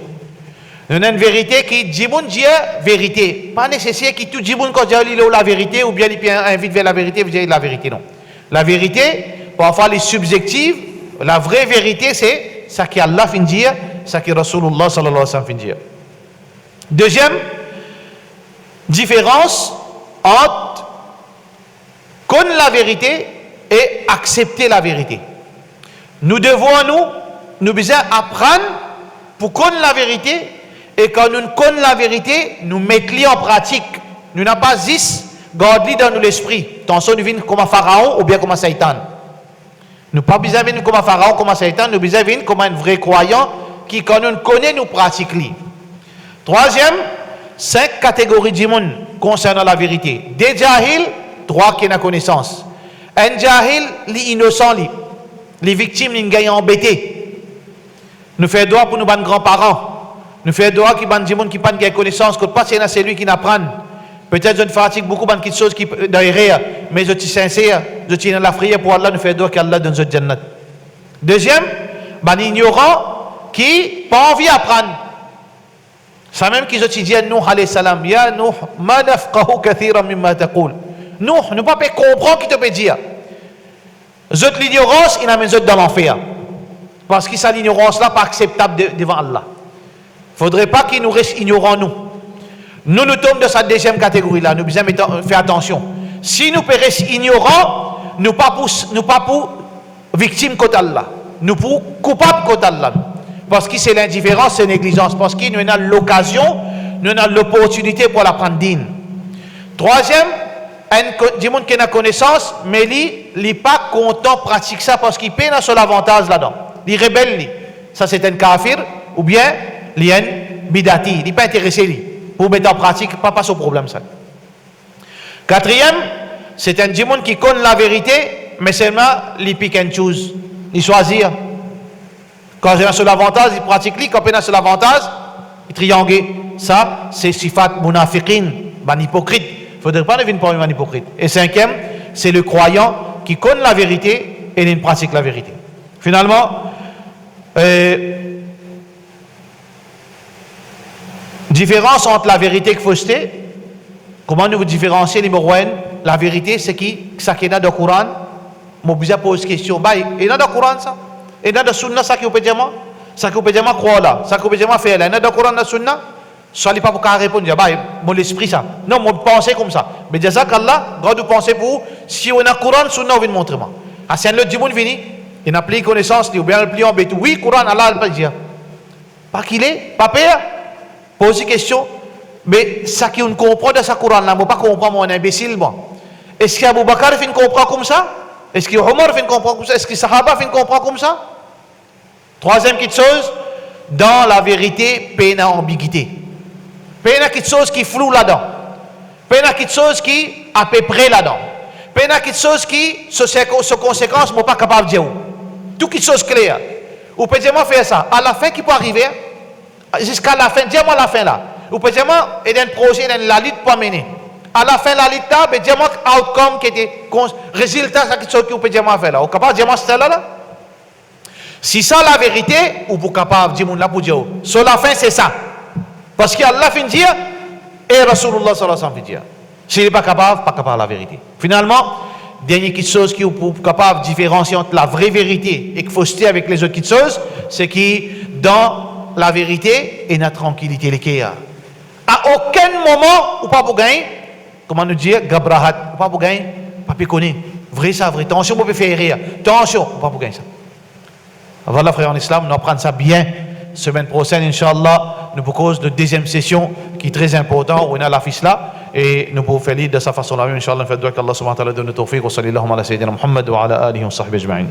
Il y a une vérité qui dit la vérité. Pas nécessaire que tout dit quand il dit la vérité ou bien il invite vers la vérité, vous dire la vérité. Non. La vérité, parfois les subjectives, la vraie vérité c'est ça qu'Allah fin dire, ça que Rasulullah sallallahu alayhi wa sallam fin dire. Deuxième différence entre connaître la vérité et accepter la vérité. Nous devons nous besoin apprendre pour connaître la vérité et quand nous connaissons la vérité, nous mettons en pratique. Nous n'avons pas juste gardé dans nous l'esprit. Attention, nous venons comme un pharaon ou bien comme un Satan. Nous pas besoin de venir comme un pharaon, comme un Satan, nous besoin de venir comme un vrai croyant qui, quand nous connaît, nous pratique. Troisième, 5 catégories de monde concernant la vérité. Des jahil, 3 qui ont la connaissance. Un jahil, les innocents, les victimes, les gagnants embêtés. Nous faisons droit pour nos grands-parents. Nous faisons droit qui ban des gens qui n'ont pas de connaissance, que pas c'est celui qui n'apprend. Peut-être je fatigue beaucoup de choses qui derrière, mais je suis sincère, je suis dans la prière pour Allah, nous faisons droit qu'Allah donne ce jannat. Deuxième, ignorant qui n'a pas envie d'apprendre. Ça même qui je dis à Nuh alayhi salam, ya Nuh, ma nafqahu kathiran mimma taqul. Nuh, nous pas comprendre qui te peut dire. L'ignorance, il amène dans l'enfer. Parce que ça, l'ignorance là, pas acceptable devant Allah. Il ne faudrait pas qu'il nous reste ignorants, nous. Nous tombons de cette deuxième catégorie là, nous devons faire attention. Si nous restons ignorants, nous ne pas pour victimes contre Allah. Nous pour coupables contre Allah. Parce que c'est l'indifférence, c'est négligence. Parce que nous avons l'occasion, nous avons l'opportunité pour la prendre digne. Troisième, des gens qui ont connaissance, mais il n'est pas content de pratiquer ça parce qu'il paye sur l'avantage là-dedans. Il rebelle. Ça c'est un kafir ou bien il y a un bidati. Il n'est pas intéressé pour mettre en pratique, pas son problème ça. Quatrième, c'est un démon qui connaît la vérité, mais seulement il pick and choose. Il choisit. Quand il a sur l'avantage, il pratique. Quand il a sur l'avantage, il triangle. Ça, c'est sifat munafiqin, un hypocrite. Il ne faudrait pas devenir pour un hypocrite. Et cinquième, c'est le croyant qui connaît la vérité et il pratique la vérité. Finalement, différence entre la vérité et la fausseté. Comment nous différencier numéro 1? La vérité, c'est qui? Ça qui est dans le Coran. Je vais poser une question. Il y a dans le Coran ça? Il y a dans le Sunna ça qui peut dire moi? Ça qui peut dire moi croire là? Ça qui peut dire moi faire là? Il y a dans le Coran, dans le Sunna? Ça n'est pas pour répondre. Mon esprit ça. Non, mon pensée comme ça. Mais Jazakallah, quand vous pensez pour si on a le Coran, Sunna, vous venez montrer moi. Ah, c'est un autre dimanche venu. Il n'a plus connaissance, ou bien il plus en bête. Oui, Coran, Allah, il peut dire. Pas qu'il est, pas père. Pose une question. Mais ça qui on comprend de ce Coran là, je ne pas comprendre mon imbécile moi. Est-ce qu'Abou Bakr fin comprend comme ça? Est-ce que Omar fin comprend comme ça? Est-ce que Sahaba fin comprend comme ça? Troisième petite chose, dans la vérité, peine à ambiguïté. Peine à quelque chose qui est flou là-dedans. Peine à quelque chose qui est à peu près là-dedans. il y a quelque chose qui, ce conséquence, moi pas capable de dire. Tout quelque chose clair. Ou peut dire moi faire ça. À la fin qui peut arriver, jusqu'à la fin, dis-moi la fin là. Ou peut dire moi, il y a un projet, il y a la lutte pour mener. À la fin de la lutte là, dis-moi outcome qui était résultat de quelque chose que vous pouvez dire moi faire là. Vous êtes capable de dire moi c'est là? Si ça la vérité, ou vous êtes capable de dire là pour dire. Sur la fin c'est ça. Parce qu'Allah fin dire et Rasulullah sallallahu alayhi wa sallam fin dire. S'il n'est pas capable de la vérité. Finalement, dernière quelque chose qui est capable de différencier entre la vraie vérité et qu'il faut se dire avec les autres petites choses, c'est que dans la vérité et la tranquillité, les qu'il y a. À aucun moment, ou pas pour gagner, comment nous dire, gabrahat, ou pas pour gagner, pas pour connaître. Vrai ça, vrai. Attention, vous pouvez faire rire. Attention, ou pas pour gagner ça. Voilà, frère en islam, nous apprenons ça bien. Semaine prochaine, Inch'Allah, nous proposons la deuxième session qui est très importante, où on a l'affiche là. Et nous pouvons faire de sa façon la même, Inch'Allah, fait qu'Allah subhanahu wa ta'ala donne le tawfiq, wa sallallahu ala sayyidina Muhammad wa ala alihi wa sahbihi ajma'in.